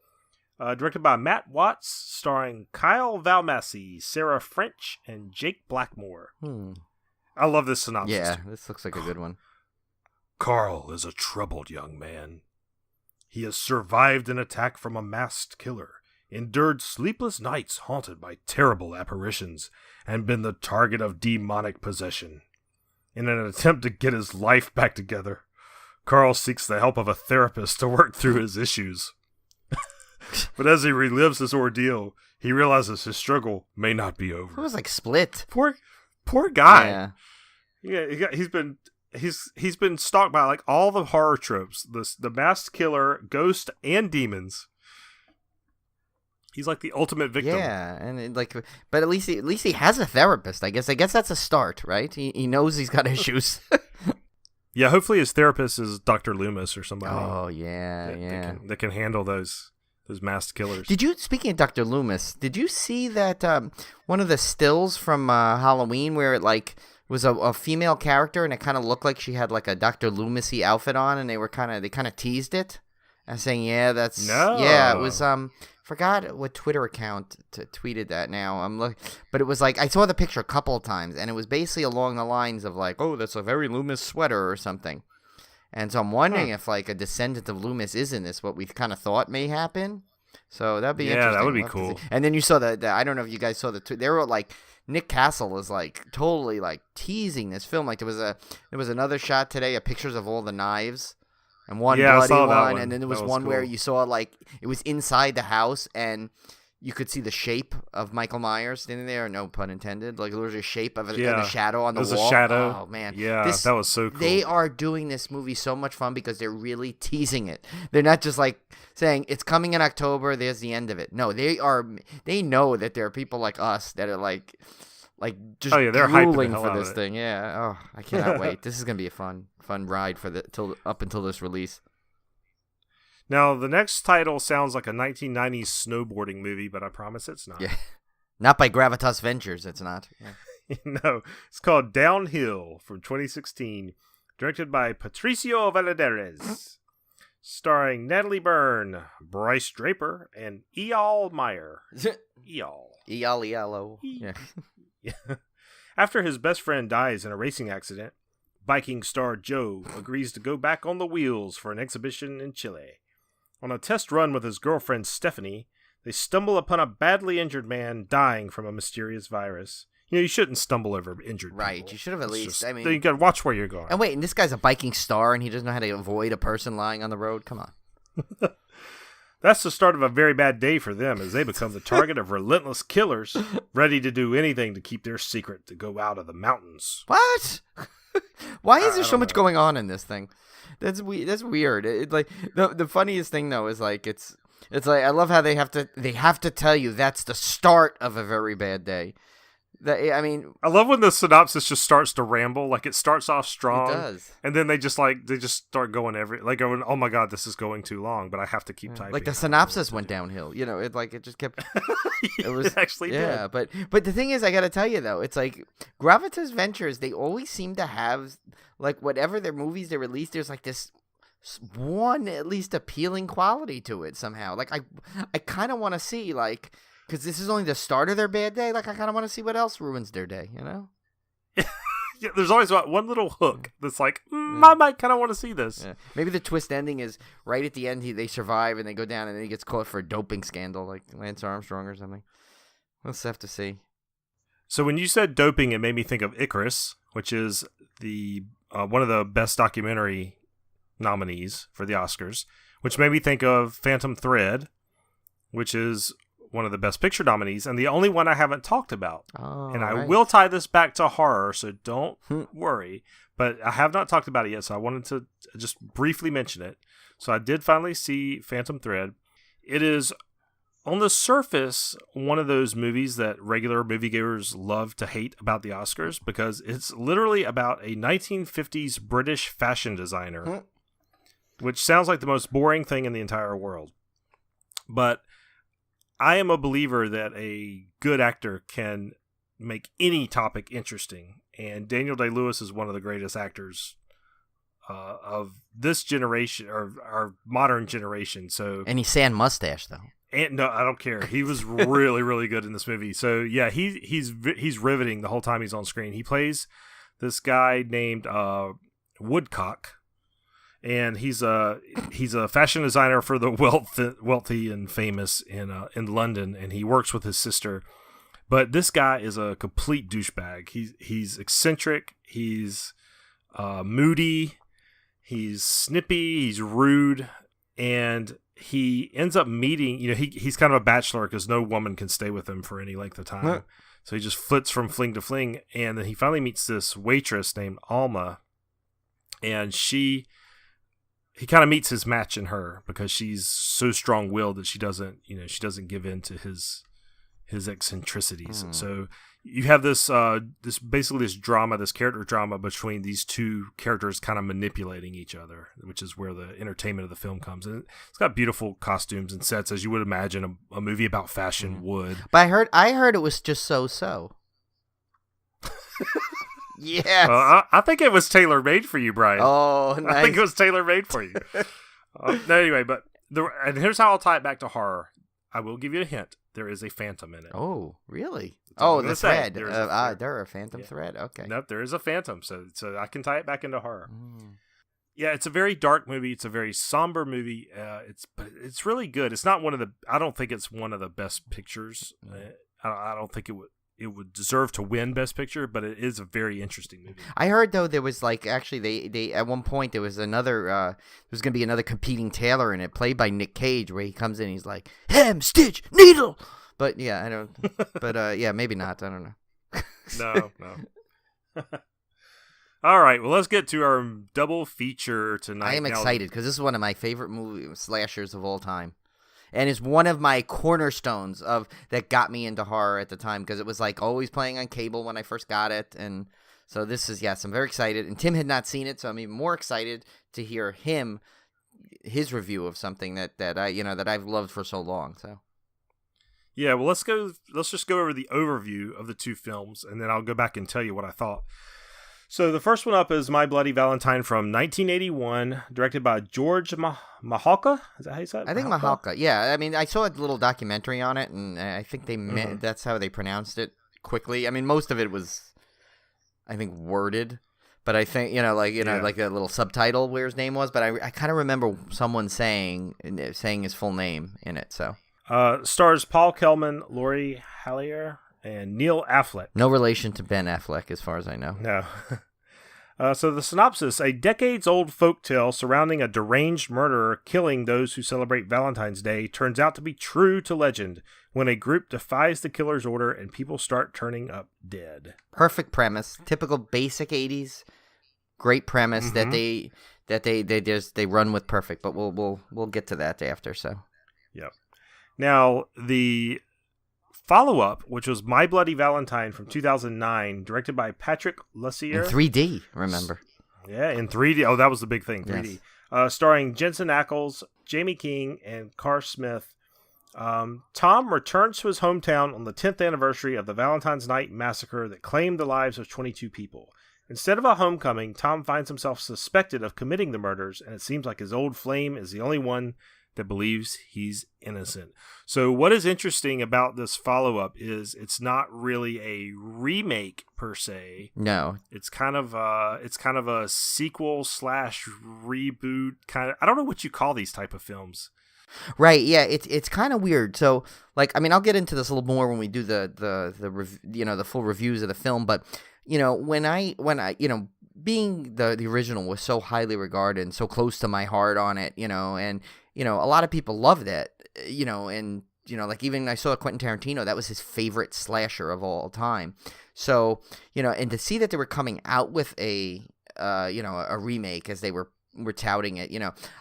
Speaker 2: Directed by Matt Watts, starring Kyle Valmassey, Sarah French, and Jake Blackmore. I love this synopsis.
Speaker 3: Yeah, this looks like a good one.
Speaker 2: Carl is a troubled young man. He has survived an attack from a masked killer, endured sleepless nights haunted by terrible apparitions, and been the target of demonic possession. In an attempt to get his life back together, Carl seeks the help of a therapist to work through his issues. But as he relives his ordeal, he realizes his struggle may not be over.
Speaker 3: It was like Split.
Speaker 2: Poor guy. Yeah, he's been stalked by like all the horror tropes, the masked killer, ghost, and demons. He's like the ultimate victim.
Speaker 3: Yeah, and but at least he has a therapist. I guess that's a start, right? He knows he's got issues.
Speaker 2: Yeah, hopefully his therapist is Dr. Loomis or somebody.
Speaker 3: Oh yeah,
Speaker 2: that can handle those those masked killers.
Speaker 3: Speaking of Dr. Loomis, did you see that one of the stills from Halloween where it like was a female character and it kind of looked like she had like a Dr. Loomis-y outfit on, and they kind of teased it and saying, yeah, that's it was forgot what Twitter account tweeted that now. But it was like I saw the picture a couple of times, and it was basically along the lines of like, oh, that's a very Loomis sweater or something. And so I'm wondering if like a descendant of Loomis is in this, what we kind of thought may happen. So that'd be interesting.
Speaker 2: Yeah, that would be cool.
Speaker 3: And then you saw the I don't know if you guys saw they were like Nick Castle was like totally like teasing this film. Like there was another shot today of pictures of all the knives. And one bloody one, and then there was one cool. where you saw like it was inside the house, and you could see the shape of Michael Myers standing there. No pun intended. Like there was a shape of a shadow on the wall.
Speaker 2: There's a shadow.
Speaker 3: Oh man,
Speaker 2: yeah, that was so cool.
Speaker 3: They are doing this movie so much fun because they're really teasing it. They're not just like saying it's coming in October. There's the end of it. No, they are. They know that there are people like us that are like just
Speaker 2: they're
Speaker 3: drooling
Speaker 2: hyping
Speaker 3: for this thing. Yeah. Oh, I cannot wait. This is gonna be a fun ride for up until this release.
Speaker 2: Now the next title sounds like a 1990s snowboarding movie, but I promise it's not.
Speaker 3: Yeah, not by Gravitas Ventures. It's not. Yeah.
Speaker 2: No, it's called Downhill from 2016, directed by Patricio Valladares, starring Natalie Byrne, Bryce Draper, and Eyal Meyer.
Speaker 3: Eyal. Yeah.
Speaker 2: After his best friend dies in a racing accident, biking star Joe agrees to go back on the wheels for an exhibition in Chile. On a test run with his girlfriend Stephanie, they stumble upon a badly injured man dying from a mysterious virus. You know, you shouldn't stumble over injured people.
Speaker 3: Right, you should have at least,
Speaker 2: you gotta watch where you're going.
Speaker 3: And wait, and this guy's a biking star and he doesn't know how to avoid a person lying on the road? Come on.
Speaker 2: That's the start of a very bad day for them as they become the target of relentless killers, ready to do anything to keep their secret to go out of the mountains.
Speaker 3: What? Why is there so much going on in this thing? That's weird. Like the funniest thing though is like it's like I love how they have to tell you that's the start of a very bad day. I
Speaker 2: love when the synopsis just starts to ramble. Like it starts off strong,
Speaker 3: it does,
Speaker 2: and then they just start going going. Oh my god, this is going too long, but I have to keep typing.
Speaker 3: Like the synopsis went downhill. You know, it just kept. It was
Speaker 2: it actually
Speaker 3: did. But the thing is, I got to tell you though, it's like Gravitas Ventures. They always seem to have like whatever their movies they release. There's like this one at least appealing quality to it somehow. Like I kind of want to see like. Because this is only the start of their bad day. Like, I kind of want to see what else ruins their day, you know?
Speaker 2: Yeah, there's always one little hook that's like, I might kind of want to see this.
Speaker 3: Yeah. Maybe the twist ending is right at the end, they survive and they go down and then he gets caught for a doping scandal, like Lance Armstrong or something. We'll just have to see.
Speaker 2: So when you said doping, it made me think of Icarus, which is the one of the best documentary nominees for the Oscars, which made me think of Phantom Thread, which is one of the best picture nominees and the only one I haven't talked about. I will tie this back to horror, so don't worry, but I have not talked about it yet, so I wanted to just briefly mention it. So I did finally see Phantom Thread. It is on the surface one of those movies that regular moviegoers love to hate about the Oscars because it's literally about a 1950s British fashion designer, which sounds like the most boring thing in the entire world. But I am a believer that a good actor can make any topic interesting, and Daniel Day-Lewis is one of the greatest actors of this generation, or our modern generation. So,
Speaker 3: and he's saying mustache though.
Speaker 2: And no, I don't care. He was really, really good in this movie. So yeah, he's riveting the whole time he's on screen. He plays this guy named Woodcock. And he's a fashion designer for the wealthy and famous in London, and he works with his sister. But this guy is a complete douchebag. He's eccentric. He's moody. He's snippy. He's rude, and he ends up meeting. You know, he's kind of a bachelor because no woman can stay with him for any length of time. So he just flits from fling to fling, and then he finally meets this waitress named Alma, and he kind of meets his match in her because she's so strong-willed that she doesn't give in to his his eccentricities. So you have this this drama, this character drama between these two characters kind of manipulating each other, which is where the entertainment of the film comes. And it's got beautiful costumes and sets, as you would imagine a movie about fashion would.
Speaker 3: But I heard it was just so. Yes.
Speaker 2: I think it was tailor-made for you, Brian.
Speaker 3: Oh, nice.
Speaker 2: I think it was tailor-made for you. No, anyway, and here's how I'll tie it back to horror. I will give you a hint. There is a phantom in it.
Speaker 3: Oh, really?
Speaker 2: all I'm
Speaker 3: The
Speaker 2: gonna say.
Speaker 3: thread.
Speaker 2: There's a thread.
Speaker 3: There are a phantom thread. Okay.
Speaker 2: Nope, there is a phantom, so I can tie it back into horror. Yeah, it's a very dark movie. It's a very somber movie. But it's really good. It's not one of the. I don't think it's one of the best pictures. I don't think it would deserve to win Best Picture, but it is a very interesting movie. I
Speaker 3: heard though there was actually they at one point there was another there was gonna be another competing tailor in it, played by Nick Cage, where he comes in and he's like hem, stitch, needle. But yeah, I don't. But yeah, maybe not. I don't know.
Speaker 2: No. All right, well, let's get to our double feature tonight.
Speaker 3: I am excited because this is one of my favorite slashers of all time. And it's one of my cornerstones that got me into horror at the time, because it was like always playing on cable when I first got it. And so this is, yes, I'm very excited. And Tim had not seen it, so I'm even more excited to hear his review of something that I've loved for so long. So
Speaker 2: yeah, well, let's just go over the overview of the two films, and then I'll go back and tell you what I thought. So the first one up is My Bloody Valentine from 1981, directed by George Mahalka. Is that how you say it?
Speaker 3: I think Mahalka. Yeah, I mean, I saw a little documentary on it, and I think that's how they pronounced it quickly. I mean, most of it was, I think, worded, but I think like a little subtitle where his name was. But I kind of remember someone saying his full name in it. So
Speaker 2: stars Paul Kellman, Lori Hallier, and Neil Affleck.
Speaker 3: No relation to Ben Affleck, as far as I know.
Speaker 2: No. So the synopsis: a decades-old folktale surrounding a deranged murderer killing those who celebrate Valentine's Day turns out to be true to legend when a group defies the killer's order and people start turning up dead.
Speaker 3: Perfect premise, typical basic 80s. Great premise that they run with perfect. But we'll get to that after. So.
Speaker 2: Yep. Now the follow-up, which was My Bloody Valentine from 2009, directed by Patrick Lussier.
Speaker 3: In 3D, remember.
Speaker 2: Yeah, in 3D. Oh, that was the big thing, 3D. Yes. Starring Jensen Ackles, Jamie King, and Carr Smith. Tom returns to his hometown on the 10th anniversary of the Valentine's Night massacre that claimed the lives of 22 people. Instead of a homecoming, Tom finds himself suspected of committing the murders, and it seems like his old flame is the only one that believes he's innocent. So what is interesting about this follow-up is it's not really a remake per se.
Speaker 3: No.
Speaker 2: It's kind of a sequel / reboot kind of. I don't know what you call these type of films.
Speaker 3: Right, yeah, it's kind of weird. So, like, I mean, I'll get into this a little more when we do the full reviews of the film, but when I being the original was so highly regarded and so close to my heart on it, and a lot of people loved it, and like even I saw Quentin Tarantino, that was his favorite slasher of all time. So, and to see that they were coming out with a remake, as they were touting it,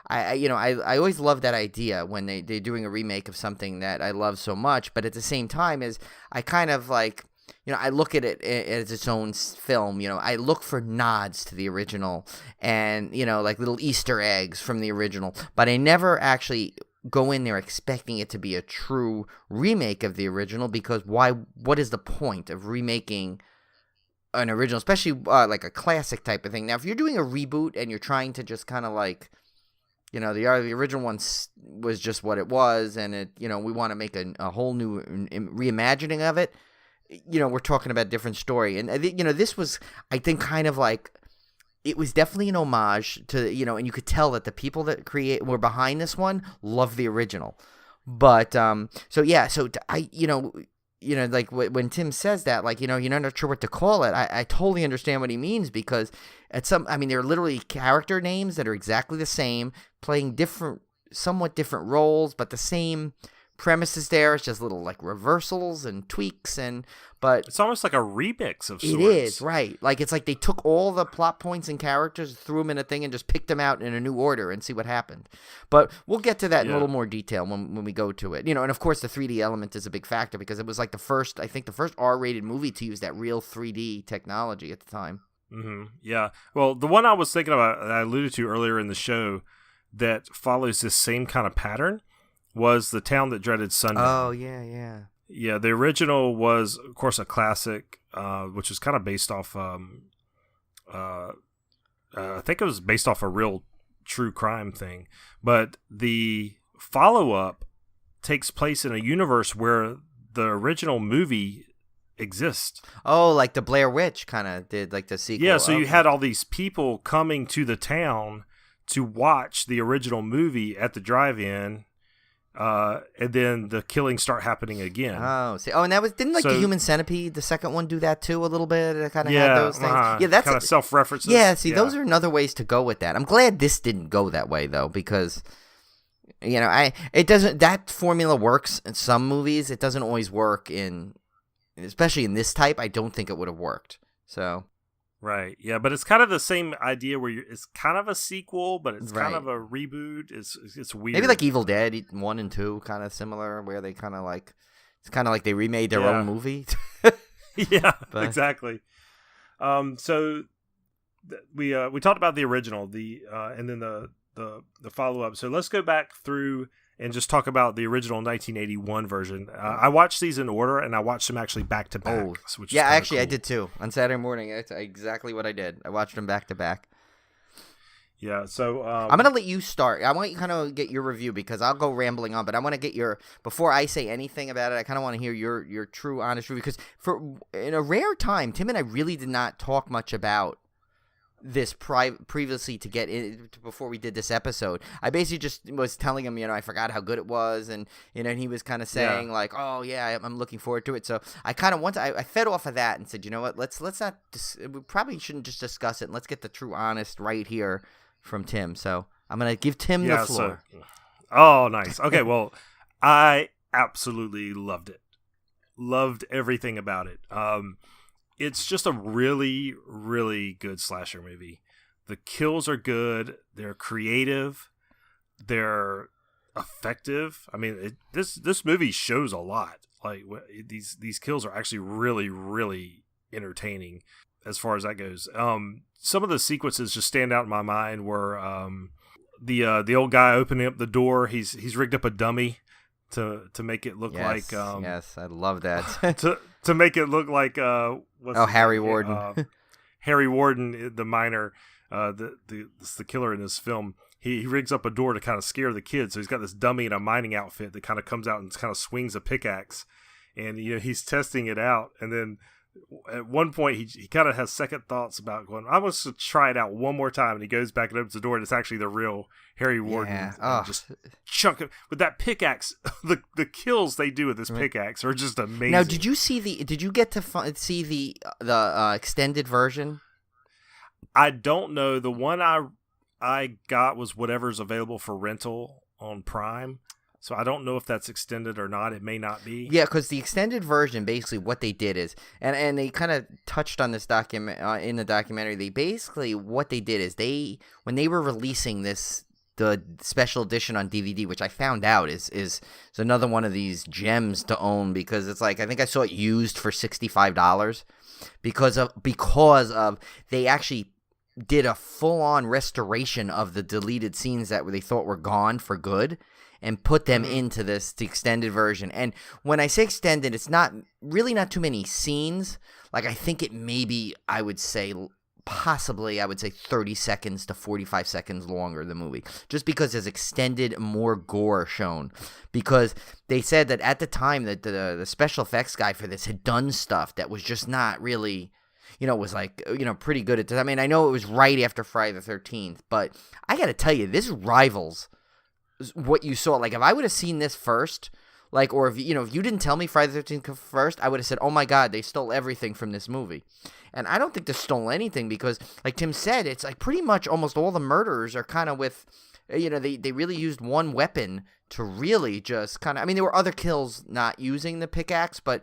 Speaker 3: I always love that idea when they're doing a remake of something that I love so much, but at the same time is I kind of like, I look at it as its own film. I look for nods to the original and, like little Easter eggs from the original. But I never actually go in there expecting it to be a true remake of the original, because what is the point of remaking an original, especially like a classic type of thing? Now, if you're doing a reboot and you're trying to just kind of like, the original one was just what it was, and it, we want to make a whole new reimagining of it. We're talking about a different story. And, this was, I think, kind of like, it was definitely an homage to, and you could tell that the people that were behind this one love the original. But, like when Tim says that, like, you're not sure what to call it, I totally understand what he means, because there are literally character names that are exactly the same, playing somewhat different roles, but the same premise is there. It's just little like reversals and tweaks, but
Speaker 2: it's almost like a remix of sorts.
Speaker 3: It is, right. Like it's like they took all the plot points and characters, threw them in a thing, and just picked them out in a new order and see what happened. But we'll get to that in a little more detail when we go to it. You know, and of course the 3D element is a big factor because it was like the first R-rated movie to use that real 3D technology at the time.
Speaker 2: Mm-hmm. Yeah. Well, the one I was thinking about that I alluded to earlier in the show that follows this same kind of pattern was The Town That Dreaded Sundown.
Speaker 3: Oh, yeah.
Speaker 2: Yeah, the original was, of course, a classic, which is kind of based off, I think it was based off a real true crime thing. But the follow-up takes place in a universe where the original movie exists.
Speaker 3: Oh, like the Blair Witch kind of did, like the sequel.
Speaker 2: Yeah, so you had all these people coming to the town to watch the original movie at the drive-in. And then the killings start happening again.
Speaker 3: Oh, see, and that was didn't the Human Centipede, the second one, do that too a little bit? It kind of had those things. Yeah, that's
Speaker 2: kind of self-references.
Speaker 3: Yeah, see, those are another ways to go with that. I'm glad this didn't go that way though, because you know, that formula works in some movies. It doesn't always work especially in this type. I don't think it would have worked. So.
Speaker 2: Right. Yeah, but it's kind of the same idea where it's kind of a sequel, but it's kind of a reboot. It's weird.
Speaker 3: Maybe like Evil Dead 1 and 2, kind of similar, where they kind of like they remade their own movie.
Speaker 2: Yeah, exactly. So we talked about the original, and then the follow up. So let's go back through and just talk about the original 1981 version. I watched these in order, and I watched them actually back to back. Which is
Speaker 3: actually,
Speaker 2: cool.
Speaker 3: I did too. On Saturday morning, that's exactly what I did. I watched them back to back.
Speaker 2: Yeah, so
Speaker 3: I'm gonna let you start. I want you kind of get your review because I'll go rambling on, but I want to get before I say anything about it. I kind of want to hear your true, honest review because in a rare time, Tim and I really did not talk much about this previously to get in before we did this episode. I basically just was telling him, you know, I forgot how good it was, and you know, and he was kind of saying like, oh yeah, I'm looking forward to it. So I kind of I fed off of that and said, you know what, let's not we probably shouldn't just discuss it, and let's get the true honest right here from Tim. So I'm gonna give Tim the floor.
Speaker 2: Oh, nice. Okay, well, I absolutely loved it. Loved everything about it. It's just a really, really good slasher movie. The kills are good. They're creative. They're effective. I mean, this movie shows a lot. Like these kills are actually really, really entertaining as far as that goes. Some of the sequences just stand out in my mind where the old guy opening up the door. He's rigged up a dummy to make it look like
Speaker 3: yes, I love that.
Speaker 2: to make it look like
Speaker 3: Harry Warden.
Speaker 2: Harry Warden, the miner, the killer in this film. He rigs up a door to kind of scare the kids. So he's got this dummy in a mining outfit that kind of comes out and kind of swings a pickaxe, and you know he's testing it out. And then at one point he kind of has second thoughts about going, I want to try it out one more time. And he goes back and opens the door, and it's actually the real Harry Warden.
Speaker 3: Yeah.
Speaker 2: Just chunk it with that pickaxe. The kills they do with this pickaxe are just amazing.
Speaker 3: Now, did you get to see the extended version?
Speaker 2: I don't know. The one I got was whatever's available for rental on Prime. So I don't know if that's extended or not. It may not be.
Speaker 3: Yeah, because the extended version, basically what they did is, and they kind of touched on this in the documentary. They basically, what they did is when they were releasing the special edition on DVD, which I found out is another one of these gems to own, because it's like, I think I saw it used for $65 because of they actually did a full-on restoration of the deleted scenes that they thought were gone for good and put them into the extended version. And when I say extended, it's not too many scenes. Like, I think it maybe, I would say 30 seconds to 45 seconds longer, the movie, just because there's extended more gore shown, because they said that at the time that the special effects guy for this had done stuff that was just not really, you know, was like, you know, pretty good at this. I mean, I know it was right after Friday the 13th, but I got to tell you, this rivals what you saw. Like, if I would have seen this first, like, or if you didn't tell me Friday the 13th first, I would have said, oh my God, they stole everything from this movie. And I don't think they stole anything, because like Tim said, it's like pretty much almost all the murders are kind of with they really used one weapon to really just kind of, I mean, there were other kills not using the pickaxe, but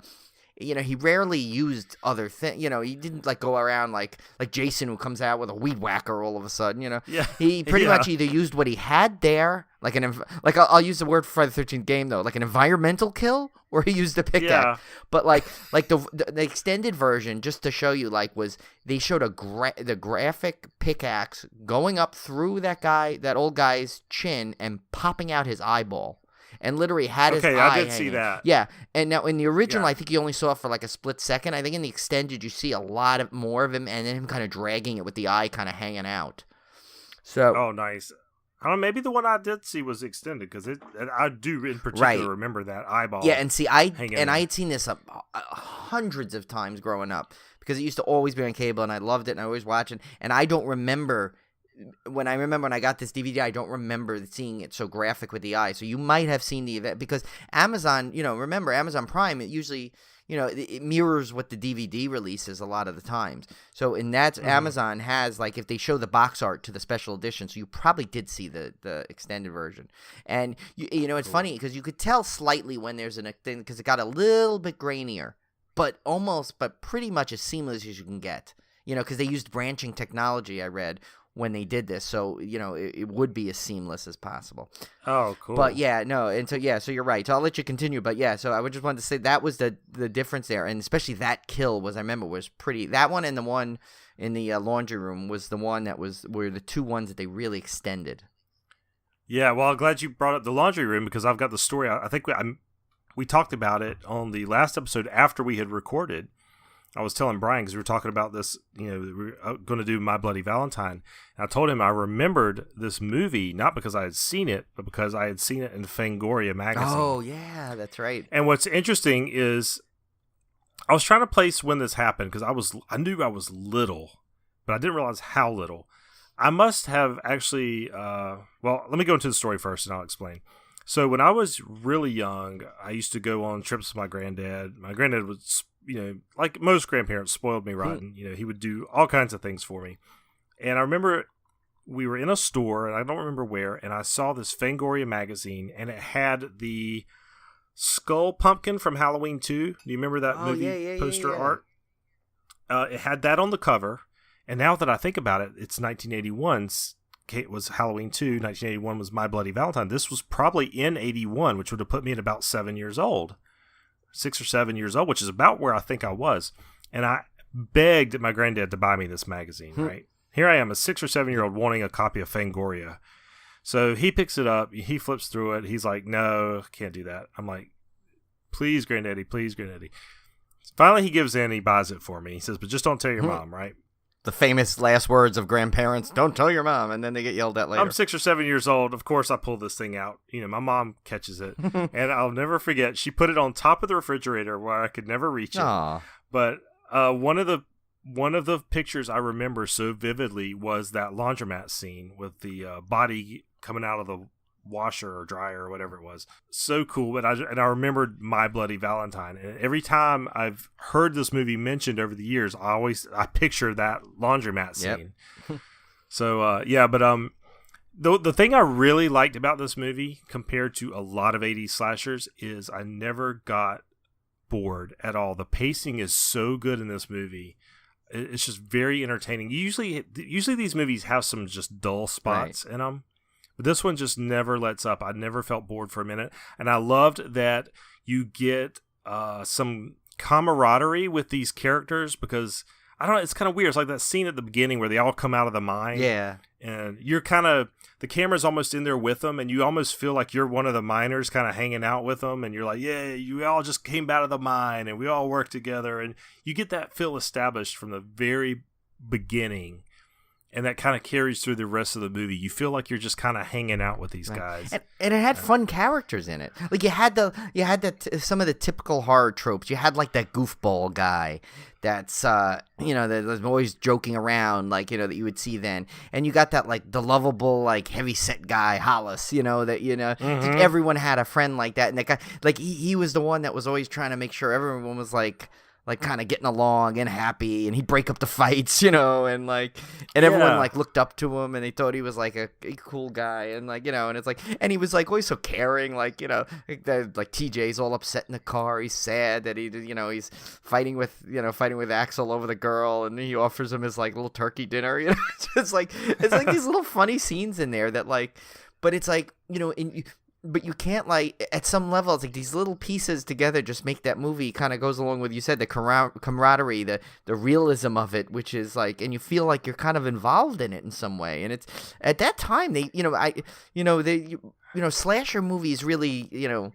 Speaker 3: he rarely used other things. He didn't like go around like Jason, who comes out with a weed whacker all of a sudden.
Speaker 2: Yeah.
Speaker 3: He pretty much either used what he had there, like I'll use the word for Friday the 13th game though, like an environmental kill, where he used the pickaxe.
Speaker 2: Yeah.
Speaker 3: But like the extended version, just to show you, was they showed the graphic pickaxe going up through that old guy's chin and popping out his eyeball. And literally had his eye
Speaker 2: I did
Speaker 3: hanging.
Speaker 2: see that.
Speaker 3: Yeah, and now in the original, I think you only saw it for like a split second. I think in the extended, you see a lot more of him, and then him kind of dragging it with the eye kind of hanging out. So,
Speaker 2: oh, nice. I don't know, maybe the one I did see was extended, because I do in particular remember that eyeball.
Speaker 3: Yeah, and see, I had seen this hundreds of times growing up, because it used to always be on cable, and I loved it, and I always watched it, and I don't remember. When I got this DVD, I don't remember seeing it so graphic with the eye. So you might have seen the event, because Amazon, remember Amazon Prime, it usually, it mirrors what the DVD releases a lot of the times. So in that, Amazon has, like, if they show the box art to the special edition, so you probably did see the extended version. And, it's funny, because you could tell slightly when there's a thing, because it got a little bit grainier, but pretty much as seamless as you can get. Because they used branching technology, I read, when they did this, so it would be as seamless as possible.
Speaker 2: Oh, cool.
Speaker 3: But yeah, no, and so you're right. So I'll let you continue. But yeah, so I would just want to say that was the difference there, and especially that kill was pretty. That one and the one in the laundry room was the one were the two ones that they really extended.
Speaker 2: Yeah, well, I'm glad you brought up the laundry room, because I've got the story. I think we talked about it on the last episode after we had recorded. I was telling Brian, because we were talking about this, we were going to do My Bloody Valentine. And I told him I remembered this movie, not because I had seen it, but because I had seen it in Fangoria magazine.
Speaker 3: Oh, yeah, that's right.
Speaker 2: And what's interesting is I was trying to place when this happened, because I knew I was little, but I didn't realize how little. I must have actually, let me go into the story first and I'll explain. So when I was really young, I used to go on trips with my granddad. My granddad was, like most grandparents, spoiled me rotten. He would do all kinds of things for me. And I remember we were in a store, and I don't remember where, and I saw this Fangoria magazine, and it had the skull pumpkin from Halloween 2. Do you remember that movie poster art? It had that on the cover. And now that I think about it, it's 1981. It was Halloween 2. 1981 was My Bloody Valentine. This was probably in 81, which would have put me at about 7 years old. 6 or 7 years old, which is about where I think I was. And I begged my granddad to buy me this magazine, right? Here I am, a 6 or 7 year old wanting a copy of Fangoria. So he picks it up, he flips through it. He's like, no, can't do that. I'm like, please, granddaddy, please, granddaddy. Finally, he gives in, he buys it for me. He says, but just don't tell your mom, right?
Speaker 3: The famous last words of grandparents, don't tell your mom, and then they get yelled at later.
Speaker 2: I'm 6 or 7 years old. Of course, I pull this thing out. My mom catches it. And I'll never forget, she put it on top of the refrigerator where I could never reach it.
Speaker 3: Aww.
Speaker 2: But one of the pictures I remember so vividly was that laundromat scene with the body coming out of the washer or dryer or whatever it was. So cool. But I remembered My Bloody Valentine, and every time I've heard this movie mentioned over the years, I picture that laundromat scene. Yep. So the thing I really liked about this movie compared to a lot of 80s slashers is I never got bored at all. The pacing is so good in this movie. It's just very entertaining. Usually these movies have some just dull spots in them. But this one just never lets up. I never felt bored for a minute. And I loved that you get some camaraderie with these characters, because, I don't know, it's kind of weird. It's like that scene at the beginning where they all come out of the mine. Yeah. And you're the camera's almost in there with them, and you almost feel like you're one of the miners kind of hanging out with them. And you're like, yeah, you all just came out of the mine, and we all work together. And you get that feel established from the very beginning. And that kind of carries through the rest of the movie. You feel like you're just kind of hanging out with these guys,
Speaker 3: and it had fun characters in it. Like you had some of the typical horror tropes. You had like that goofball guy that's that was always joking around, like that you would see then. And you got that like the lovable like heavy set guy Hollis. Everyone had a friend like that, and that guy like he was the one that was always trying to make sure everyone was like like kind of getting along and happy, and he'd break up the fights, you know, and everyone like looked up to him, and they thought he was like a cool guy, and like, you know, and it's like, and he was like always so caring, like, you know, like TJ's all upset in the car, he's sad that he's fighting with Axel over the girl, and he offers him his like little turkey dinner, you know, it's like these little funny scenes in there that like, but it's like, you know, but you can't, like, at some level, it's like these little pieces together just make that movie kind of goes along with, you said, the camaraderie, the realism of it, which is like, and you feel like you're kind of involved in it in some way. And it's, at that time, slasher movies really, you know,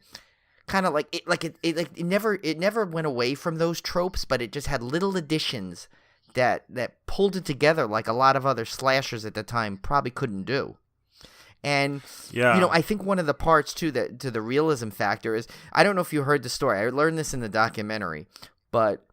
Speaker 3: kind of like, it never went away from those tropes, but it just had little additions that pulled it together like a lot of other slashers at the time probably couldn't do. And, you know, I think one of the parts, too, that to the realism factor is, I don't know if you heard the story. I learned this in the documentary. But,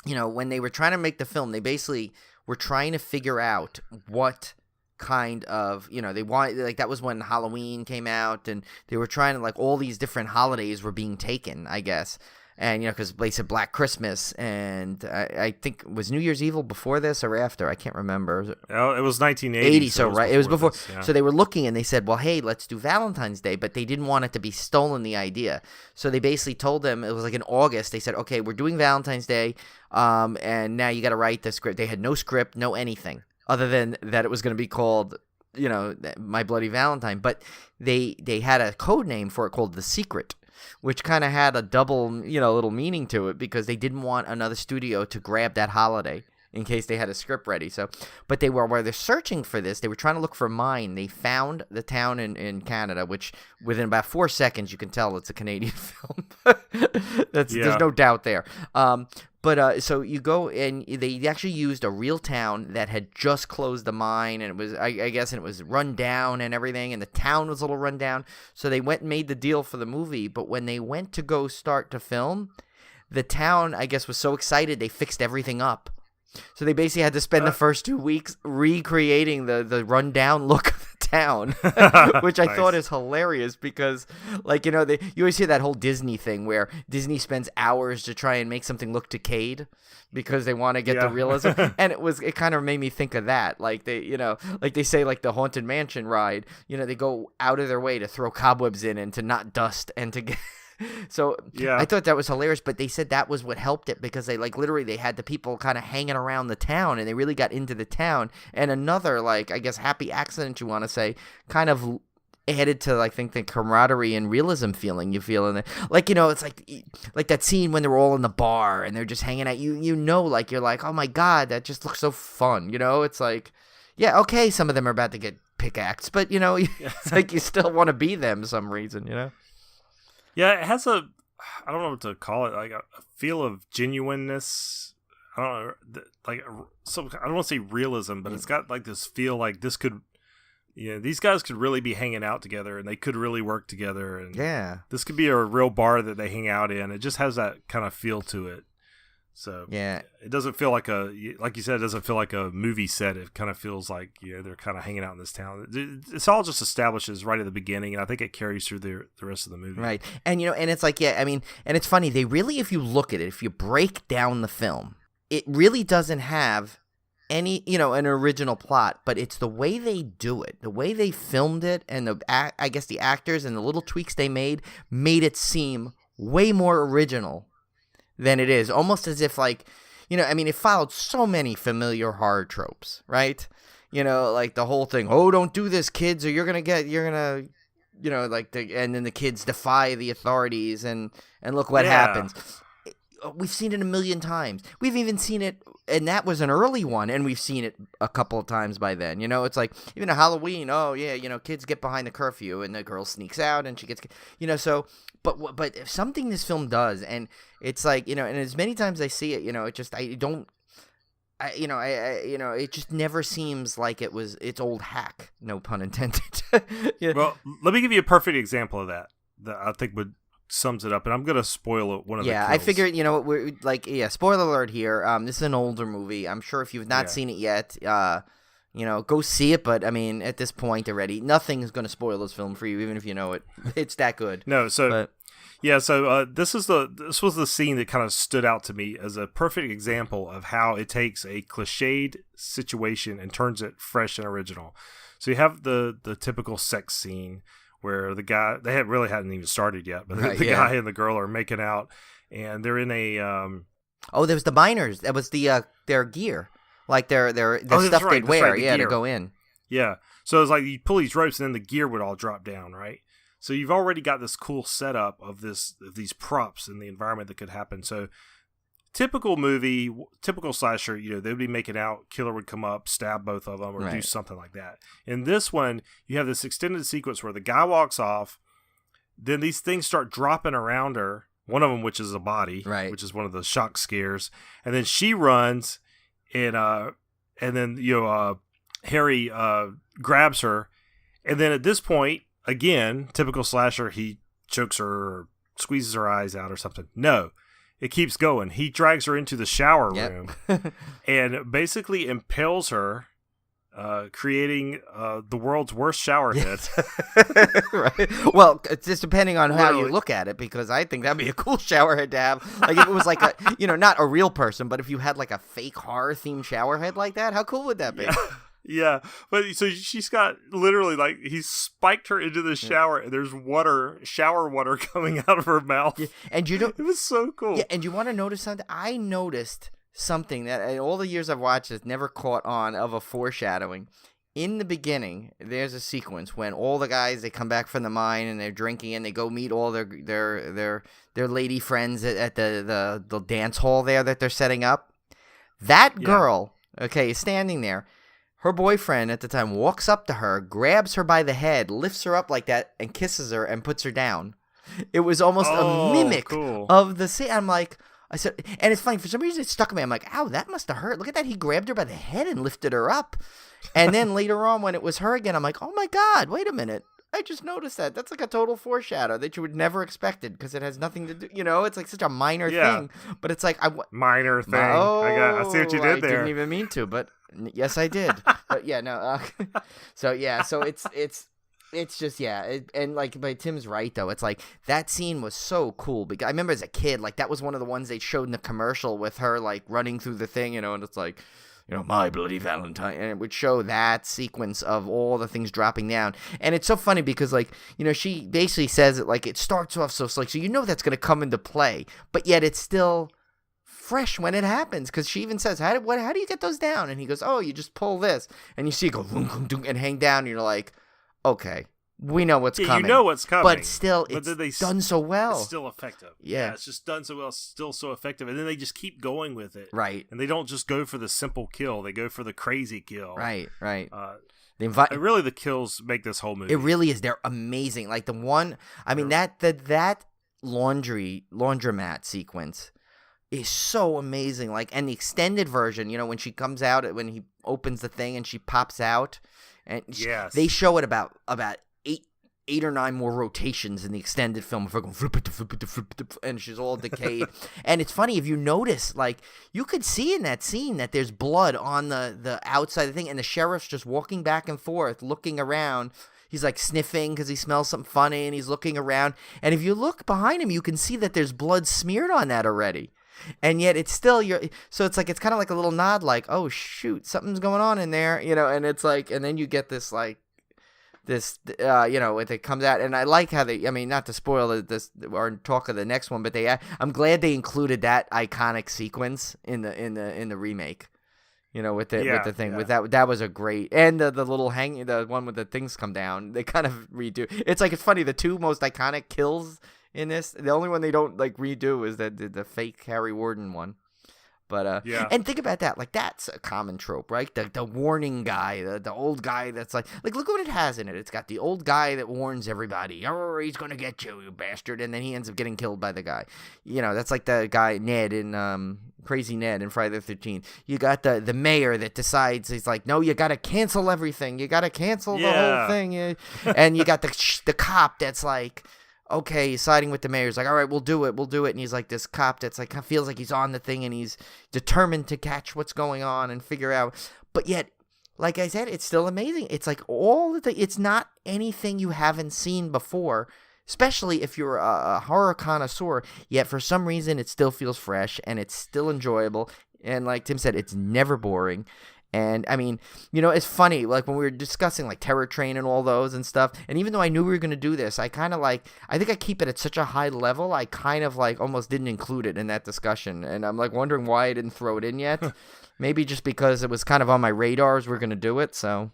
Speaker 3: you know, when they were trying to make the film, they basically were trying to figure out what kind of, you know, they wanted, like, that was when Halloween came out. And they were trying to, like, all these different holidays were being taken, I guess. And, you know, because they said Black Christmas, and I think, was New Year's Evil before this or after? I can't remember.
Speaker 2: Oh, it was 1980.
Speaker 3: So right. It was before. This, yeah. So they were looking, and they said, well, hey, let's do Valentine's Day. But they didn't want it to be stolen, the idea. So they basically told them, it was like in August, they said, okay, we're doing Valentine's Day, and now you got to write the script. They had no script, no anything, other than that it was going to be called, you know, My Bloody Valentine. But they had a code name for it called The Secret, which kind of had a double, you know, little meaning to it, because they didn't want another studio to grab that holiday in case they had a script ready. So, but they were, while they're searching for this, they were trying to look for mine. They found the town in Canada, which within about 4 seconds you can tell it's a Canadian film. There's no doubt there. But so you go, and they actually used a real town that had just closed the mine, and it was, I guess, and it was run down and everything, and the town was a little run down. So they went and made the deal for the movie. But when they went to go start to film, the town, I guess, was so excited they fixed everything up. So they basically had to spend the first 2 weeks recreating the rundown look of the town, which I thought is hilarious, because, like, you know, you always hear that whole Disney thing where Disney spends hours to try and make something look decayed because they want to get the realism. And it kind of made me think of that. Like, they, you know, like they say, like the Haunted Mansion ride, you know, they go out of their way to throw cobwebs in and to not dust and to get... So I thought that was hilarious, but they said that was what helped it, because they, like, literally they had the people kind of hanging around the town, and they really got into the town. And another, like, I guess, happy accident, you want to say, kind of added to, like, think the camaraderie and realism feeling you feel in it. Like, you know, it's like that scene when they're all in the bar and they're just hanging out. You know, like, you're like, oh my God, that just looks so fun. You know, it's like, yeah, okay, some of them are about to get pickaxed, but, you know, it's like you still want to be them for some reason, you know?
Speaker 2: Yeah, it has I don't know what to call it, like a feel of genuineness. I don't know, like, so I don't want to say realism, but it's got like this feel like this could, you know, these guys could really be hanging out together, and they could really work together, and this could be a real bar that they hang out in. It just has that kind of feel to it. So it doesn't feel like like you said, it doesn't feel like a movie set. It kind of feels like, you know, they're kind of hanging out in this town. It's all just establishes right at the beginning, and I think it carries through the rest of the movie.
Speaker 3: Right. And, you know, and it's like, I mean, and it's funny, they really, if you look at it, if you break down the film, it really doesn't have any, you know, an original plot, but it's the way they do it, the way they filmed it, and I guess the actors and the little tweaks they made it seem way more original than it is, almost as if, like, you know, I mean, it followed so many familiar horror tropes, right? You know, like the whole thing, oh, don't do this, kids, or you're gonna, you know, like, and then the kids defy the authorities, and look what happens. We've seen it a million times. We've even seen it, and that was an early one, and we've seen it a couple of times by then. You know, it's like, even a Halloween, oh yeah, you know, kids get behind the curfew, and the girl sneaks out, and she gets, you know, so, but if something this film does, and it's like, you know, and as many times I see it, you know, it just, it just never seems like it's old hack, no pun intended. Yeah.
Speaker 2: Well, let me give you a perfect example of that I think sums it up, and I'm gonna spoil it. One of the kills.
Speaker 3: I figured, you know, we're like, spoiler alert here. This is an older movie. I'm sure if you've not seen it yet, you know, go see it. But I mean, at this point already, nothing is gonna spoil this film for you, even if you know it. It's that good.
Speaker 2: No, so Yeah, so this was the scene that kind of stood out to me as a perfect example of how it takes a cliched situation and turns it fresh and original. So you have the typical sex scene where the guy, really hadn't even started yet, but the guy and the girl are making out, and they're in a
Speaker 3: Oh, there was the miners. That was their gear, like their stuff they'd wear, the to go in.
Speaker 2: Yeah, so it's like you pull these ropes and then the gear would all drop down, right? So you've already got this cool setup of these props in the environment that could happen. So typical movie, typical slasher, they'd be making out, killer would come up, stab both of them, or do something like that. In this one, you have this extended sequence where the guy walks off, then these things start dropping around her. One of them, which is a body, which is one of the shock scares, and then she runs, and then Harry grabs her, and then at this point, again, typical slasher, he chokes her or squeezes her eyes out or something. No, it keeps going. He drags her into the shower room and basically impales her, creating the world's worst shower head.
Speaker 3: Right. Well, it's just depending on how you look at it, because I think that'd be a cool shower head to have. Like if it was like not a real person, but if you had like a fake horror themed shower head like that, how cool would that be?
Speaker 2: Yeah, but so she's got literally like he spiked her into the shower, and there's shower water coming out of her mouth. Yeah.
Speaker 3: And it
Speaker 2: was so cool.
Speaker 3: Yeah, and you want to notice something? I noticed something that in all the years I've watched has never caught on of a foreshadowing. In the beginning, there's a sequence when all the guys, they come back from the mine and they're drinking and they go meet all their lady friends at the dance hall there that they're setting up. That girl, is standing there. Her boyfriend at the time walks up to her, grabs her by the head, lifts her up like that, and kisses her and puts her down. It was almost a mimic of the scene. I said, and it's funny, for some reason it stuck with me. I'm like, ow, that must have hurt. Look at that. He grabbed her by the head and lifted her up. And then later on when it was her again, I'm like, oh my God, wait a minute. I just noticed that. That's like a total foreshadow that you would never expected because it has nothing to do, it's like such a minor thing. But it's like,
Speaker 2: minor thing. I see what you did there.
Speaker 3: I didn't even mean to, but yes, I did. But yeah, no. So it's just, and like, but Tim's right though. It's like that scene was so cool because I remember as a kid, like that was one of the ones they showed in the commercial with her like running through the thing, and it's like, my bloody Valentine, and it would show that sequence of all the things dropping down. And it's so funny because like, she basically says it like it starts off so slick, so that's going to come into play, but yet it's still fresh when it happens, because she even says, how do you get those down? And he goes, oh, you just pull this, and you see it go and hang down, and you're like, okay, we know what's coming.
Speaker 2: You know what's coming.
Speaker 3: But still, it's done so well.
Speaker 2: It's still effective.
Speaker 3: Yeah.
Speaker 2: It's just done so well, still so effective. And then they just keep going with it.
Speaker 3: Right.
Speaker 2: And they don't just go for the simple kill. They go for the crazy kill.
Speaker 3: Right.
Speaker 2: Really, the kills make this whole movie.
Speaker 3: It really is. They're amazing. Like the one, I mean, that laundromat sequence is so amazing. Like, and the extended version, when she comes out, when he opens the thing and she pops out, and they show it about 8 or 9 more rotations in the extended film of her going flip it, and she's all decayed. And it's funny, if you notice, like, you could see in that scene that there's blood on the outside of the thing, and the sheriff's just walking back and forth, looking around. He's like sniffing because he smells something funny, and he's looking around. And if you look behind him, you can see that there's blood smeared on that already. And yet it's still so it's like, it's kind of like a little nod, like, oh shoot, something's going on in there, and it's like, and then you get this like this it comes out, and I like how they, not to spoil this or talk of the next one, but I'm glad they included that iconic sequence in the remake, with the thing with that was a great, and the little the one with the things come down, they kind of redo. It's like, it's funny, the two most iconic kills in this, the only one they don't like redo is the fake Harry Warden one. But and think about that, like that's a common trope, right? The warning guy, the old guy that's like look what it has in it. It's got the old guy that warns everybody, oh, he's gonna get you, you bastard, and then he ends up getting killed by the guy. That's like the guy Ned in Crazy Ned in Friday the 13th. You got the mayor that decides, he's like, no, you gotta cancel everything, you gotta cancel the whole thing, and you got the cop that's like, okay, he's siding with the mayor. He's like, all right, we'll do it. And he's like this cop that's like, feels like he's on the thing, and he's determined to catch what's going on and figure out. But yet, like I said, it's still amazing. It's like it's not anything you haven't seen before. especially if you're a horror connoisseur, yet for some reason it still feels fresh and it's still enjoyable. And like Tim said, it's never boring. And I mean, it's funny, like when we were discussing like Terror Train and all those and stuff, and even though I knew we were going to do this, I kind of like, I think I keep it at such a high level, I kind of like almost didn't include it in that discussion. And I'm like wondering why I didn't throw it in yet. Maybe just because it was kind of on my radar as we're going to do it, so.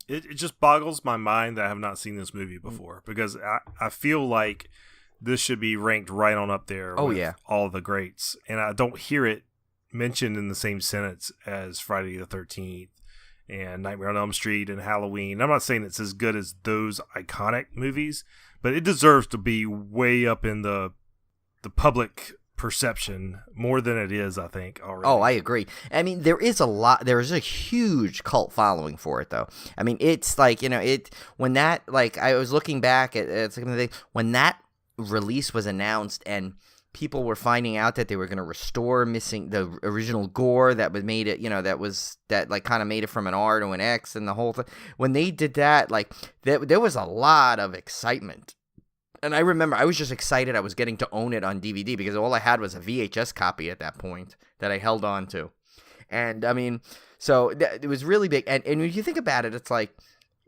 Speaker 2: It just boggles my mind that I have not seen this movie before, because I feel like this should be ranked right on up there with all the greats. And I don't hear it mentioned in the same sentence as Friday the 13th and Nightmare on Elm Street and Halloween. I'm not saying it's as good as those iconic movies, but it deserves to be way up in the public perception more than it is, I think, already.
Speaker 3: Oh, I agree. I mean, there is a huge cult following for it, though. I mean, it's like, when that, like, I was looking back at some of the things, when that release was announced and people were finding out that they were going to restore missing the original gore that was made it, that like kind of made it from an R to an X and the whole thing. When they did that, like there was a lot of excitement. And I remember I was just excited I was getting to own it on DVD because all I had was a VHS copy at that point that I held on to. And I mean, so it was really big. And when you think about it, it's like,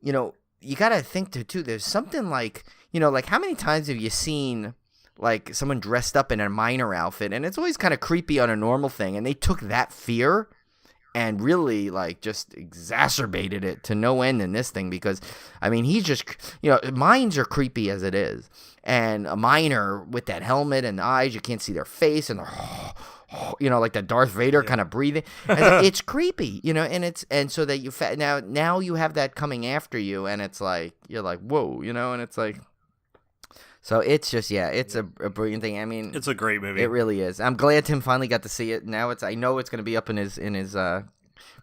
Speaker 3: you got to think too, there's something like, like how many times have you seen like someone dressed up in a miner outfit, and it's always kind of creepy on a normal thing, and they took that fear and really like just exacerbated it to no end in this thing, because I mean he's just, mines are creepy as it is, and a miner with that helmet and the eyes, you can't see their face, and they're like the Darth Vader kind of breathing, and it's creepy, and so that now you have that coming after you, and it's like you're like whoa, and it's like. So it's just, it's a brilliant thing. I mean,
Speaker 2: it's a great movie.
Speaker 3: It really is. I'm glad Tim finally got to see it. Now I know it's going to be up in his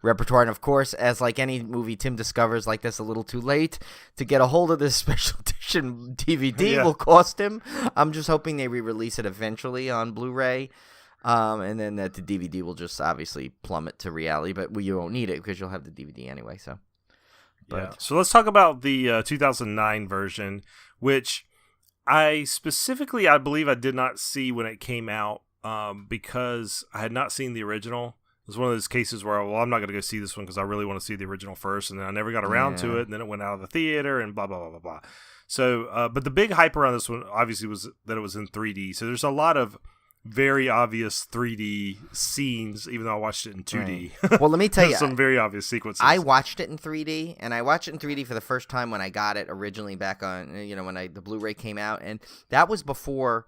Speaker 3: repertoire. And of course, as like any movie Tim discovers like this a little too late, to get a hold of this special edition DVD will cost him. I'm just hoping they re-release it eventually on Blu-ray. And then that the DVD will just obviously plummet to reality, but you won't need it because you'll have the DVD anyway. So,
Speaker 2: So let's talk about the 2009 version, which I believe I did not see when it came out because I had not seen the original. It was one of those cases where, I'm not going to go see this one because I really want to see the original first, and then I never got around to it, and then it went out of the theater, and blah, blah, blah, blah, blah. So, but the big hype around this one, obviously, was that it was in 3D. So there's a lot of very obvious 3D scenes, even though I watched it in 2D.
Speaker 3: Right. Well, let me tell you,
Speaker 2: some very obvious sequences.
Speaker 3: I watched it in 3D, and I watched it in 3D for the first time when I got it originally back on, when the Blu-ray came out, and that was before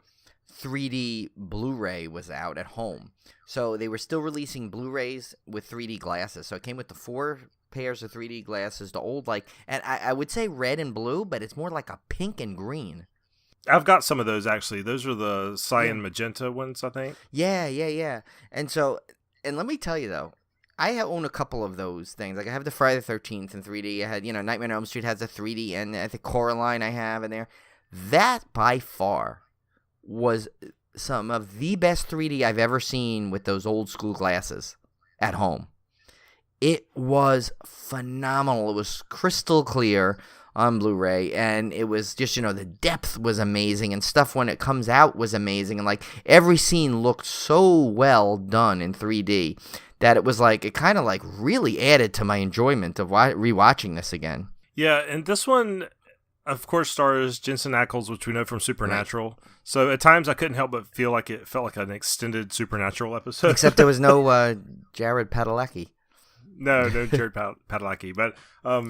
Speaker 3: 3D Blu-ray was out at home. So they were still releasing Blu-rays with 3D glasses. So it came with the 4 pairs of 3D glasses, the old and I would say red and blue, but it's more like a pink and green.
Speaker 2: I've got some of those, actually. Those are the cyan magenta ones, I think.
Speaker 3: Yeah. And let me tell you, though, I own a couple of those things. Like, I have the Friday the 13th in 3D. I had, Nightmare on Elm Street has a 3D, and I think Coraline I have in there. That, by far, was some of the best 3D I've ever seen with those old school glasses at home. It was phenomenal. It was crystal clear on Blu-ray, and it was just, the depth was amazing, and stuff when it comes out was amazing, and like every scene looked so well done in 3D that it was like, it kind of like really added to my enjoyment of rewatching this again.
Speaker 2: Yeah, and this one, of course, stars Jensen Ackles, which we know from Supernatural. Right. So at times I couldn't help but feel like it felt like an extended Supernatural episode.
Speaker 3: Except there was no Jared Padalecki.
Speaker 2: No, Jared Padalecki, but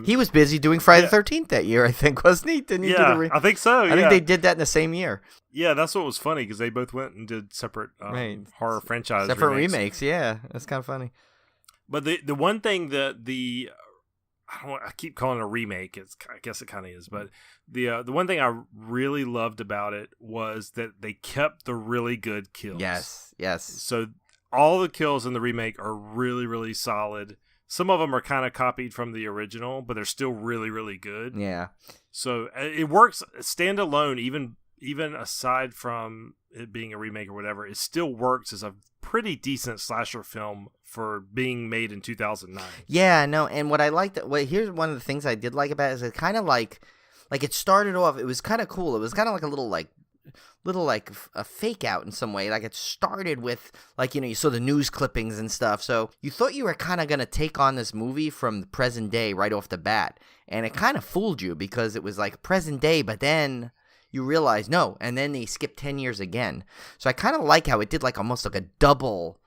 Speaker 3: he was busy doing Friday the 13th that year, I think, wasn't he? Didn't he?
Speaker 2: Yeah, I think so.
Speaker 3: I think they did that in the same year.
Speaker 2: Yeah, that's what was funny, because they both went and did separate horror franchise
Speaker 3: separate remakes. Yeah, that's kind of funny.
Speaker 2: But the one thing that I keep calling it a remake. I guess it kind of is, but the one thing I really loved about it was that they kept the really good kills.
Speaker 3: Yes.
Speaker 2: So all the kills in the remake are really, really solid. Some of them are kind of copied from the original, but they're still really, really good.
Speaker 3: Yeah.
Speaker 2: So it works standalone, even aside from it being a remake or whatever. It still works as a pretty decent slasher film for being made in 2009.
Speaker 3: Yeah, no, and what I liked, here's one of the things I did like about it is it kind of like Like it started off, it was kind of cool. It was kind of like a little a fake out in some way. Like it started with like, you saw the news clippings and stuff. So you thought you were kind of going to take on this movie from the present day right off the bat. And it kind of fooled you because it was like present day, but then you realize no. And then they skipped 10 years again. So I kind of like how it did like almost like a double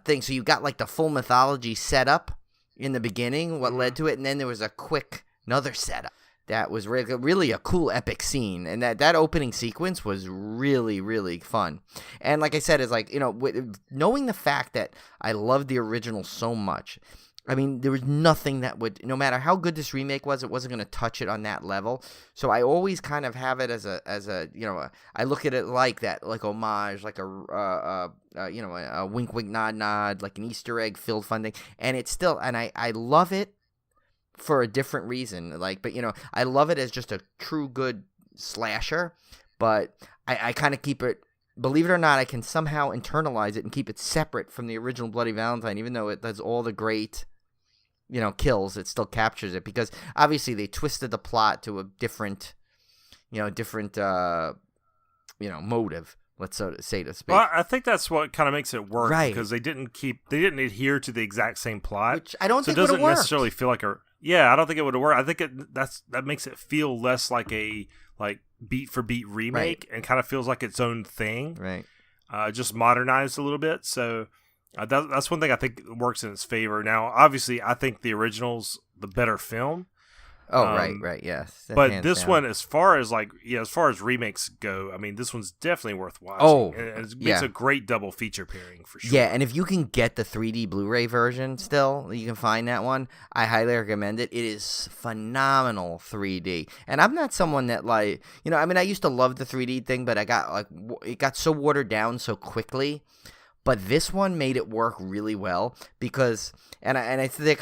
Speaker 3: thing. So you got like the full mythology setup in the beginning, what led to it. And then there was another setup. That was really a cool, epic scene. And that opening sequence was really, really fun. And like I said, it's like, knowing the fact that I love the original so much, I mean, there was nothing that would, no matter how good this remake was, it wasn't going to touch it on that level. So I always kind of have it as a I look at it like that, like homage, like a wink, wink, nod, nod, like an Easter egg filled fun thing. And it's still, and I love it for a different reason, but I love it as just a true good slasher, but I kind of keep it, believe it or not, I can somehow internalize it and keep it separate from the original Bloody Valentine, even though it does all the great, kills, it still captures it, because obviously they twisted the plot to a different motive. Let's say to speak.
Speaker 2: Well, I think that's what kind of makes it work,
Speaker 3: right?
Speaker 2: Because they didn't adhere to the exact same plot,
Speaker 3: which I don't think
Speaker 2: it doesn't
Speaker 3: would have worked.
Speaker 2: necessarily feel like I don't think it would have worked. I think that makes it feel less like a beat for beat remake,
Speaker 3: right,
Speaker 2: and kind of feels like its own thing,
Speaker 3: right?
Speaker 2: Just modernized a little bit. So that's one thing I think works in its favor. Now, obviously, I think the original's the better film.
Speaker 3: Oh, right, yes.
Speaker 2: But this one, as far as remakes go, I mean, this one's definitely worth watching.
Speaker 3: Oh,
Speaker 2: and it makes a great double feature pairing for sure.
Speaker 3: Yeah, and if you can get the 3D Blu-ray version still, you can find that one. I highly recommend it. It is phenomenal 3D. And I'm not someone that I used to love the 3D thing, but it got so watered down so quickly. But this one made it work really well because, they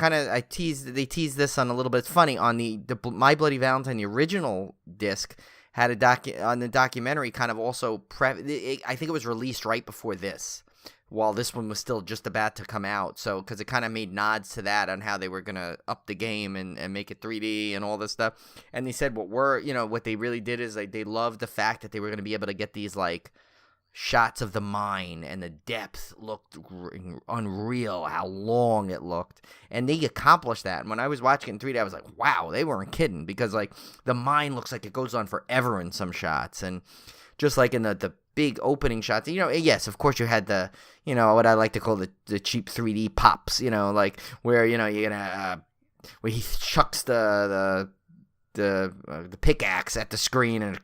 Speaker 3: teased this on a little bit. It's funny, on the My Bloody Valentine, the original disc had on the documentary kind of also I think it was released right before this, while this one was still just about to come out. So because it kind of made nods to that on how they were gonna up the game and make it 3D and all this stuff. And they said what they really did is they loved the fact that they were gonna be able to get these shots of the mine, and the depth looked unreal, how long it looked, and they accomplished that. And when I was watching it in 3D, I was like, wow, they weren't kidding, because the mine looks like it goes on forever in some shots, and just like in the big opening shots, yes, of course you had the, what I like to call the cheap 3D pops, where you're gonna where he chucks the pickaxe at the screen and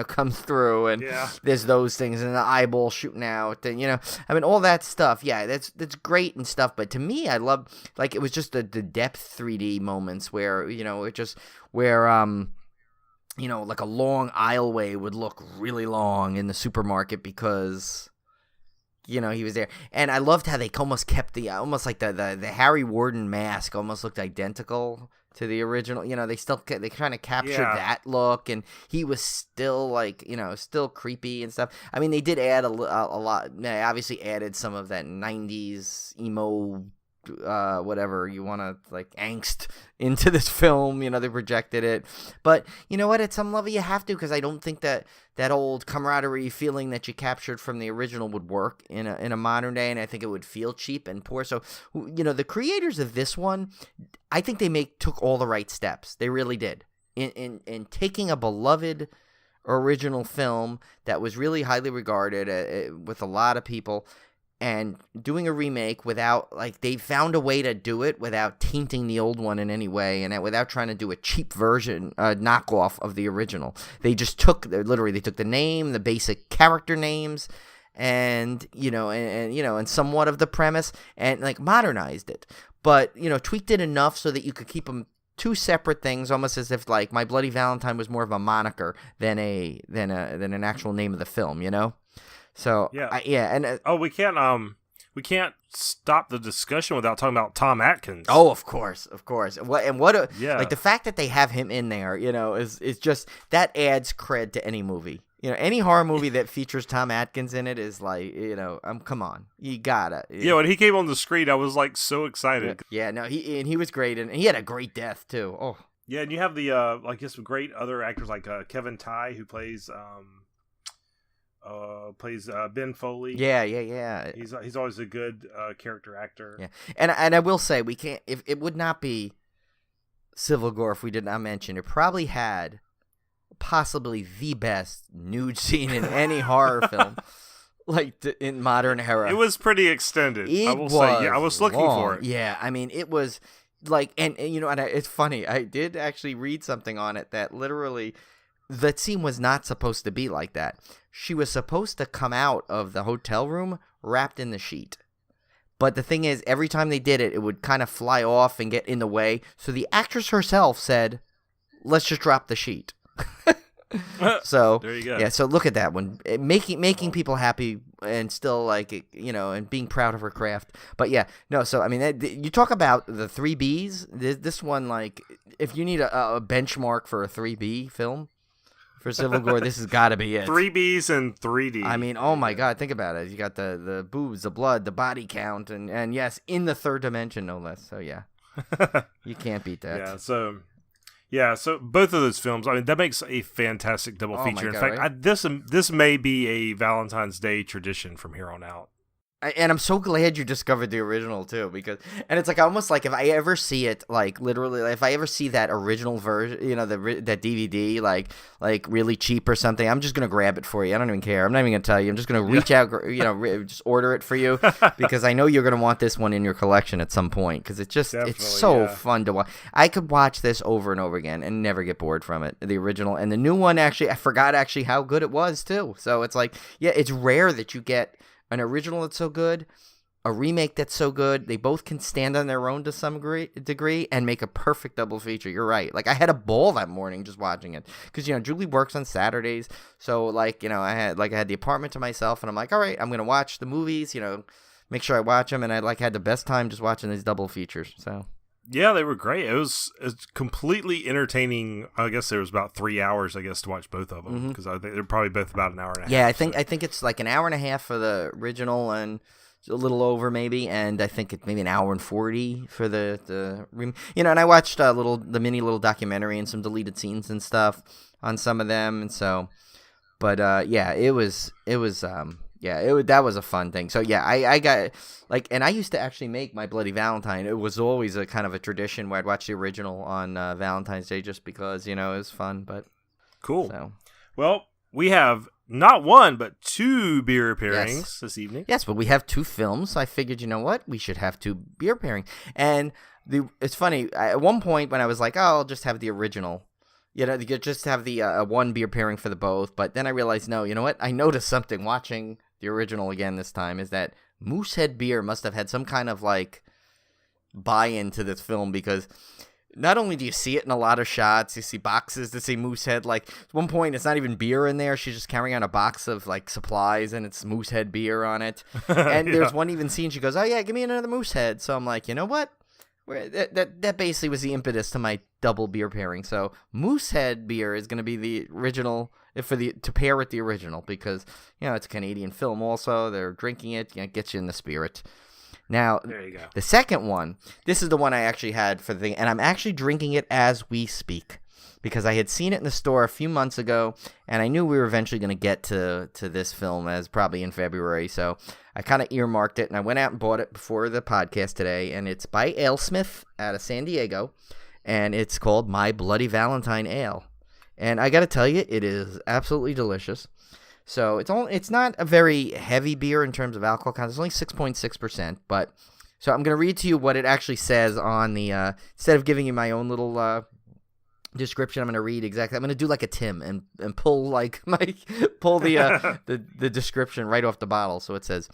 Speaker 3: comes through, and there's those things, and the eyeball shooting out, and all that stuff. Yeah, that's great and stuff. But to me, I love it was just the depth 3D moments where it just where like a long aisleway would look really long in the supermarket because he was there. And I loved how they almost kept almost like the Harry Warden mask almost looked identical to the original. They kind of captured that look, and he was still still creepy and stuff. I mean, they did add a lot. They obviously added some of that 90s emo whatever you want to angst into this film. They projected it, but you know what, at some level you have to, because I don't think that old camaraderie feeling that you captured from the original would work in a modern day, and I think it would feel cheap and poor. So the creators of this one, I think they took all the right steps. They really did in taking a beloved original film that was really highly regarded with a lot of people, and doing a remake without, they found a way to do it without tainting the old one in any way, and without trying to do a cheap version, knockoff of the original. They just took the name, the basic character names, and and somewhat of the premise, and modernized it, but tweaked it enough so that you could keep them two separate things, almost as if My Bloody Valentine was more of a moniker than an actual name of the film, So
Speaker 2: we can't stop the discussion without talking about Tom Atkins.
Speaker 3: Oh, of course. The fact that they have him in there, is just, that adds cred to any movie. Any horror movie that features Tom Atkins in it is come on, you gotta.
Speaker 2: Yeah, when he came on the screen, I was so excited.
Speaker 3: Yeah, no, he was great, and he had a great death too. Oh.
Speaker 2: Yeah, and you have the like some great other actors like Kevin Tighe, who plays Ben Foley.
Speaker 3: Yeah.
Speaker 2: He's always a good character actor.
Speaker 3: Yeah, and I will say we can't. If it would not be Civil Gore if we did not mention it, probably had possibly the best nude scene in any horror film, like in modern era.
Speaker 2: It was pretty extended. I will say, yeah, I was looking for it.
Speaker 3: Yeah, I mean, it was like, and you know, and it's funny. I did actually read something on it that literally that scene was not supposed to be like that. She was supposed to come out of the hotel room wrapped in the sheet. But the thing is, every time they did it, it would kind of fly off and get in the way. So the actress herself said, let's just drop the sheet. So
Speaker 2: there you go.
Speaker 3: Yeah, so look at that one. Making people happy and still like, you know, and being proud of her craft. But yeah, no, so I mean, you talk about the 3Bs. This one, like, if you need a benchmark for a 3B film, for Civil Gore, this has got to be it.
Speaker 2: 3Bs and 3D.
Speaker 3: I mean, oh my God, think about it. You got the boobs, the blood, the body count, and yes, in the third dimension, no less. So yeah, you can't beat that.
Speaker 2: So both of those films, I mean, that makes a fantastic double feature. In fact,
Speaker 3: right?
Speaker 2: This may be a Valentine's Day tradition from here on out.
Speaker 3: And I'm so glad you discovered the original too, because it's like almost like if I ever see it, like literally, if I ever see that original version, you know, that DVD, like really cheap or something, I'm just gonna grab it for you. I don't even care. I'm not even gonna tell you. I'm just gonna reach out, you know, just order it for you because I know you're gonna want this one in your collection at some point because it's so fun to watch. I could watch this over and over again and never get bored from it. The original and the new one, actually, I forgot actually how good it was too. So it's like, yeah, it's rare that you get an original that's so good, a remake that's so good. They both can stand on their own to some degree and make a perfect double feature. You're right. Like, I had a ball that morning just watching it because, you know, Julie works on Saturdays. So, like, you know, I had the apartment to myself, and I'm like, all right, I'm going to watch the movies, you know, make sure I watch them. And I, like, had the best time just watching these double features. So,
Speaker 2: yeah, they were great. It's completely entertaining. I guess there was about 3 hours, I guess, to watch both of them because I think they're probably both about an hour and a half.
Speaker 3: Yeah, I think it's like an hour and a half for the original and a little over maybe, and I think it's maybe an hour and 40 for the you know. And I watched the mini documentary and some deleted scenes and stuff on some of them, and so, but yeah, that was a fun thing. So yeah, I got like, and I used to actually make my Bloody Valentine. It was always a kind of a tradition where I'd watch the original on Valentine's Day just because, you know, it was fun. But
Speaker 2: cool.
Speaker 3: So,
Speaker 2: well, we have not one but two beer pairings this evening.
Speaker 3: Yes, but we have two films. So I figured, you know what, we should have two beer pairings. And it's funny. At one point when I was like, oh, I'll just have the original. You know, you just have the one beer pairing for the both. But then I realized, no, you know what? I noticed something watching the original again this time is that Moosehead Beer must have had some kind of like buy-in to this film because not only do you see it in a lot of shots, you see boxes that say Moosehead. Like at one point, it's not even beer in there. She's just carrying on a box of like supplies and it's Moosehead Beer on it. And there's one even scene she goes, "Oh yeah, give me another Moosehead." So I'm like, you know what? That basically was the impetus to my double beer pairing. So Moosehead Beer is going to be the original to pair with the original because, you know, it's a Canadian film also. They're drinking it. You know, it gets you in the spirit. Now,
Speaker 2: there you go.
Speaker 3: The second one, this is the one I actually had for the thing, and I'm actually drinking it as we speak because I had seen it in the store a few months ago, and I knew we were eventually going to get to this film as probably in February, so I kind of earmarked it, and I went out and bought it before the podcast today, and it's by AleSmith out of San Diego, and it's called My Bloody Valentine Ale. And I got to tell you, it is absolutely delicious. So it's not a very heavy beer in terms of alcohol content. It's only 6.6%. But so I'm going to read to you what it actually says on the instead of giving you my own little description. I'm going to read exactly. I'm going to do like a Tim and pull the description right off the bottle. So it says,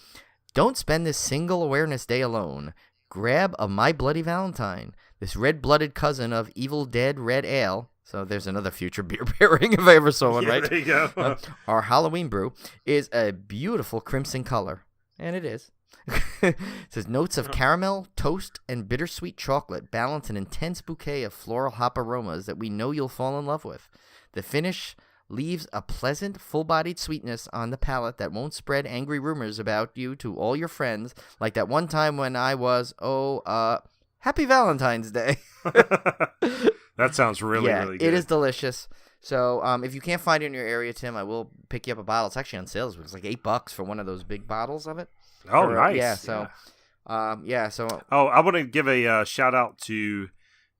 Speaker 3: "Don't spend this single awareness day alone. Grab a My Bloody Valentine, this red-blooded cousin of Evil Dead Red Ale." So there's another future beer pairing if I ever saw one, right?
Speaker 2: There you go.
Speaker 3: Our Halloween brew is a beautiful crimson color, and it is. It says notes of caramel, toast, and bittersweet chocolate balance an intense bouquet of floral hop aromas that we know you'll fall in love with. The finish leaves a pleasant, full-bodied sweetness on the palate that won't spread angry rumors about you to all your friends, like that one time when I was, Happy Valentine's Day.
Speaker 2: That sounds really good.
Speaker 3: It is delicious. So if you can't find it in your area, Tim, I will pick you up a bottle. It's actually on sale. It's like $8 for one of those big bottles of it.
Speaker 2: Oh, nice.
Speaker 3: Yeah. So,
Speaker 2: Oh, I want to give a shout out to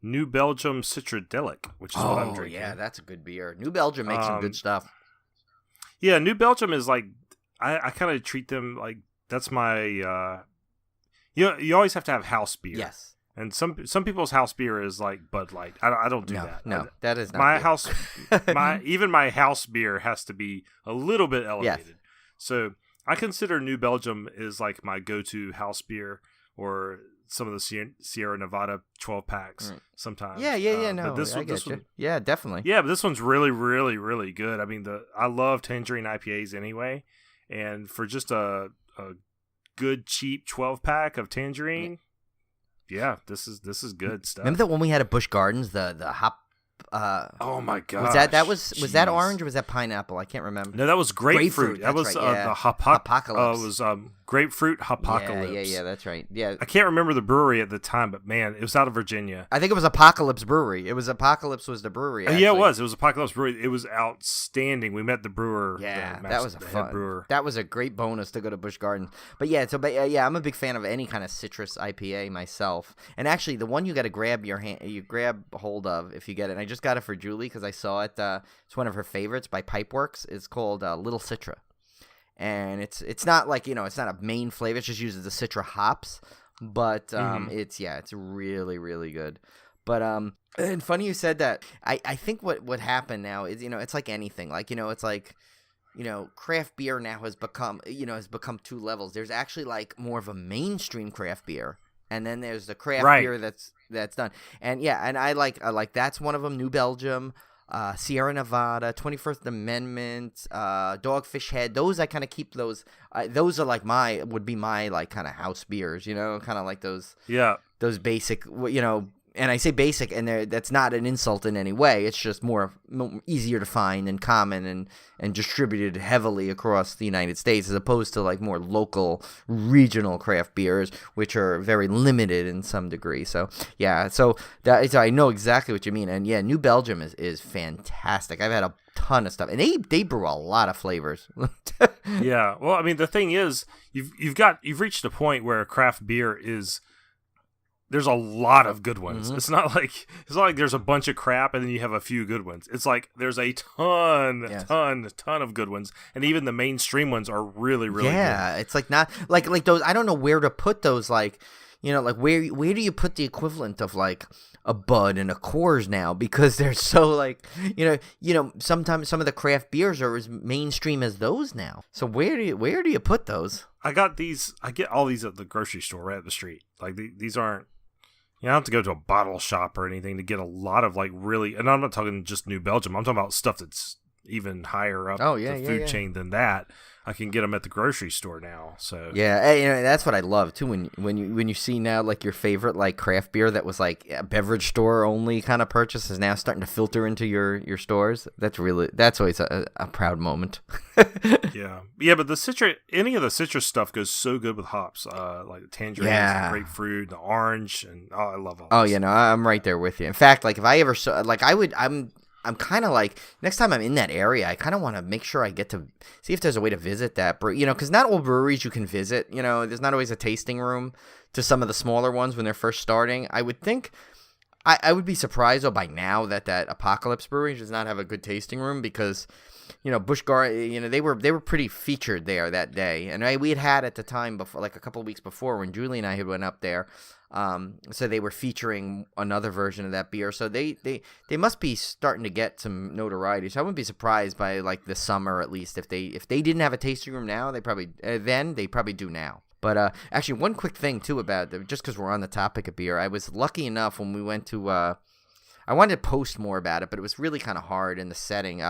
Speaker 2: New Belgium Citradelic, which is what I'm drinking.
Speaker 3: Yeah, that's a good beer. New Belgium makes some good stuff.
Speaker 2: Yeah, New Belgium is like I kind of treat them like that's my. You always have to have house beer.
Speaker 3: Yes.
Speaker 2: And some people's house beer is like Bud Light. I don't do that.
Speaker 3: No, that is not
Speaker 2: my
Speaker 3: beer.
Speaker 2: house. Even my house beer has to be a little bit elevated.
Speaker 3: Yes.
Speaker 2: So I consider New Belgium is like my go-to house beer, or some of the Sierra Nevada 12 packs sometimes.
Speaker 3: Yeah. No,
Speaker 2: but this
Speaker 3: I
Speaker 2: one,
Speaker 3: get you. Yeah, definitely.
Speaker 2: Yeah, but this one's really, really, really good. I mean, I love tangerine IPAs anyway, and for just a good cheap 12 pack of tangerine. Yeah, this is good stuff.
Speaker 3: Remember that when we had at Busch Gardens, the hop?
Speaker 2: Oh my god!
Speaker 3: Was that orange or was that pineapple? I can't remember.
Speaker 2: No, that was grapefruit. That was
Speaker 3: right,
Speaker 2: the
Speaker 3: Apocalypse.
Speaker 2: It was grapefruit Apocalypse.
Speaker 3: Yeah, that's right. Yeah,
Speaker 2: I can't remember the brewery at the time, but man, it was out of Virginia.
Speaker 3: I think it was Apocalypse Brewery. Apocalypse was the brewery. Actually.
Speaker 2: Yeah, it was. It was Apocalypse Brewery. It was outstanding. We met the brewer.
Speaker 3: Yeah,
Speaker 2: that
Speaker 3: was a fun
Speaker 2: brewer.
Speaker 3: That was a great bonus to go to Busch Gardens. But yeah, I'm a big fan of any kind of citrus IPA myself. And actually, the one you got to grab hold of if you get it. And I just got it for Julie because I saw it. It's one of her favorites by Pipeworks. It's called Little Citra. And it's not like, it's not a main flavor. It just uses the Citra hops, but it's really, really good. But and funny you said that. I think what happened now is, it's like anything. Like, it's like, craft beer now has become two levels. There's actually like more of a mainstream craft beer, and then there's the craft beer that's done. And and I like that's one of them. New Belgium. Sierra Nevada, 21st Amendment, Dogfish Head. Those I kind of keep those. Those are like would be my like kind of house beers, kind of like those.
Speaker 2: Yeah.
Speaker 3: Those basic, and I say basic, and that's not an insult in any way. It's just more easier to find and common and distributed heavily across the United States, as opposed to like more local, regional craft beers, which are very limited in some degree. So yeah, so I know exactly what you mean, and yeah, New Belgium is fantastic. I've had a ton of stuff, and they brew a lot of flavors.
Speaker 2: Yeah, well, I mean, the thing is, you've reached a point where craft beer is. There's a lot of good ones.
Speaker 3: Mm-hmm.
Speaker 2: It's not like there's a bunch of crap and then you have a few good ones. It's like there's a ton of good ones, and even the mainstream ones are really, really good.
Speaker 3: Yeah, it's like not like those. I don't know where to put those. Like, like where do you put the equivalent of like a Bud and a Coors now, because they're so like sometimes some of the craft beers are as mainstream as those now. So where do you put those?
Speaker 2: I get all these at the grocery store right up the street. Like these aren't. I don't have to go to a bottle shop or anything to get a lot of like really, and I'm not talking just New Belgium. I'm talking about stuff that's even higher up the food chain than that. I can get them at the grocery store now. So
Speaker 3: yeah, that's what I love too. When you see now like your favorite like craft beer that was like a beverage store only kind of purchase is now starting to filter into your stores. That's always a proud moment.
Speaker 2: yeah. But any of the citrus stuff goes so good with hops, like the tangerines, the grapefruit, the orange, and I love all.
Speaker 3: Oh, I'm right there with you. In fact, like if I ever saw, like I'm kind of like, next time I'm in that area, I kind of want to make sure I get to see if there's a way to visit that brewery, because not all breweries you can visit, there's not always a tasting room to some of the smaller ones when they're first starting. I would think, I would be surprised though by now that Apocalypse Brewery does not have a good tasting room, because, Busch Gardens, they were pretty featured there that day. And we had at the time before, like a couple of weeks before, when Julie and I had went up there. So they were featuring another version of that beer. So they must be starting to get some notoriety. So I wouldn't be surprised by like the summer, at least, if they didn't have a tasting room now, they probably do now. But actually, one quick thing too about just because we're on the topic of beer, I was lucky enough when we went to. I wanted to post more about it, but it was really kind of hard in the setting.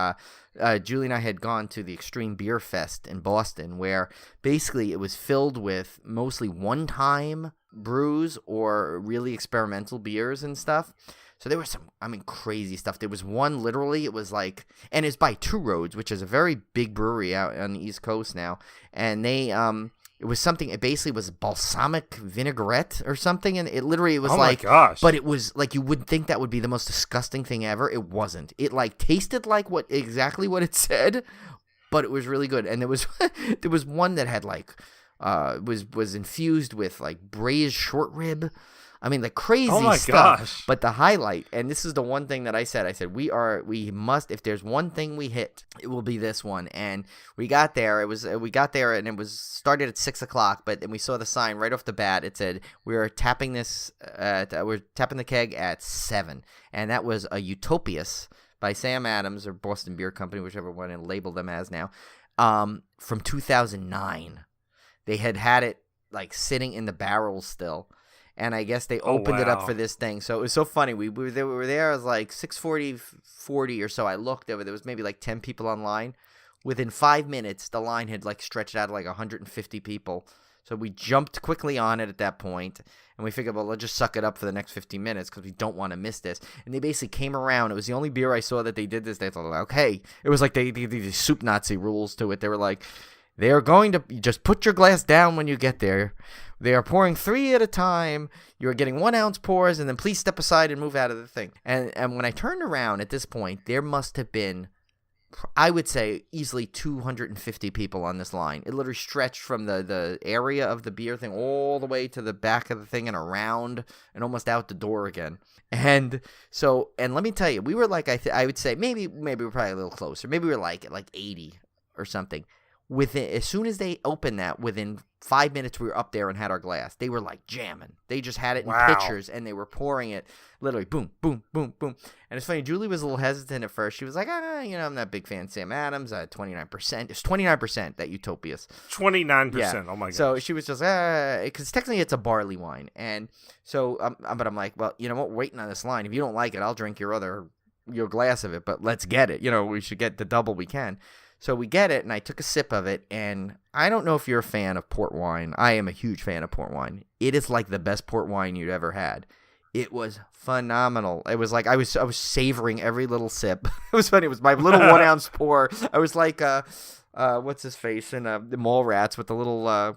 Speaker 3: Julie and I had gone to the Extreme Beer Fest in Boston, where basically it was filled with mostly one-time brews or really experimental beers and stuff. So there was some, crazy stuff. There was one, literally, it was like, and it's by Two Roads, which is a very big brewery out on the East Coast now. And it was something. It basically was balsamic vinaigrette or something, and it literally was
Speaker 2: oh
Speaker 3: like,
Speaker 2: my gosh.
Speaker 3: but it was like you wouldn't think that would be the most disgusting thing ever. It wasn't. It like tasted like exactly what it said, but it was really good. And there was there was one that had like was infused with like braised short rib. I mean, the crazy stuff.
Speaker 2: Gosh.
Speaker 3: But the highlight, and this is the one thing that I said, we must, if there's one thing we hit, it will be this one. And we got there. We got there, and it was started at 6:00. But then we saw the sign right off the bat. It said we're tapping the keg at 7, and that was a Utopias by Sam Adams or Boston Beer Company, whichever one and labeled them as now, from 2009. They had it like sitting in the barrel still. And I guess they opened it up for this thing. So it was so funny. We were there. It was like 6:40 or so. I looked over. There was maybe like 10 people online. Within 5 minutes, the line had like stretched out to like 150 people. So we jumped quickly on it at that point. And we figured, well, let's just suck it up for the next 15 minutes because we don't want to miss this. And they basically came around. It was the only beer I saw that they did this. They thought, okay. It was like they these soup Nazi rules to it. They were like, they are going to just put your glass down when you get there. They are pouring 3 at a time. You are getting 1 ounce pours, and then please step aside and move out of the thing. And when I turned around at this point, there must have been, I would say, easily 250 people on this line. It literally stretched from the area of the beer thing all the way to the back of the thing and around and almost out the door again. And so, and let me tell you, we were like, I would say maybe we're probably a little closer. Maybe we were like 80 or something. As soon as they opened that, within 5 minutes, we were up there and had our glass. They were like jamming. They just had it in pitchers, and they were pouring it literally boom, boom, boom, boom. And it's funny, Julie was a little hesitant at first. She was like, I'm not a big fan of Sam Adams. 29%. It's 29%, that Utopias.
Speaker 2: 29%.
Speaker 3: Yeah.
Speaker 2: Oh my god.
Speaker 3: So she was just, because technically it's a barley wine. And so, but I'm like, well, you know what? We're waiting on this line. If you don't like it, I'll drink your glass of it, but let's get it. We should get the double we can. So we get it, and I took a sip of it, and I don't know if you're a fan of port wine. I am a huge fan of port wine. It is like the best port wine you'd ever had. It was phenomenal. It was like I was savoring every little sip. It was funny. It was my little 1 ounce pour. I was like, what's his face in the Mallrats with the little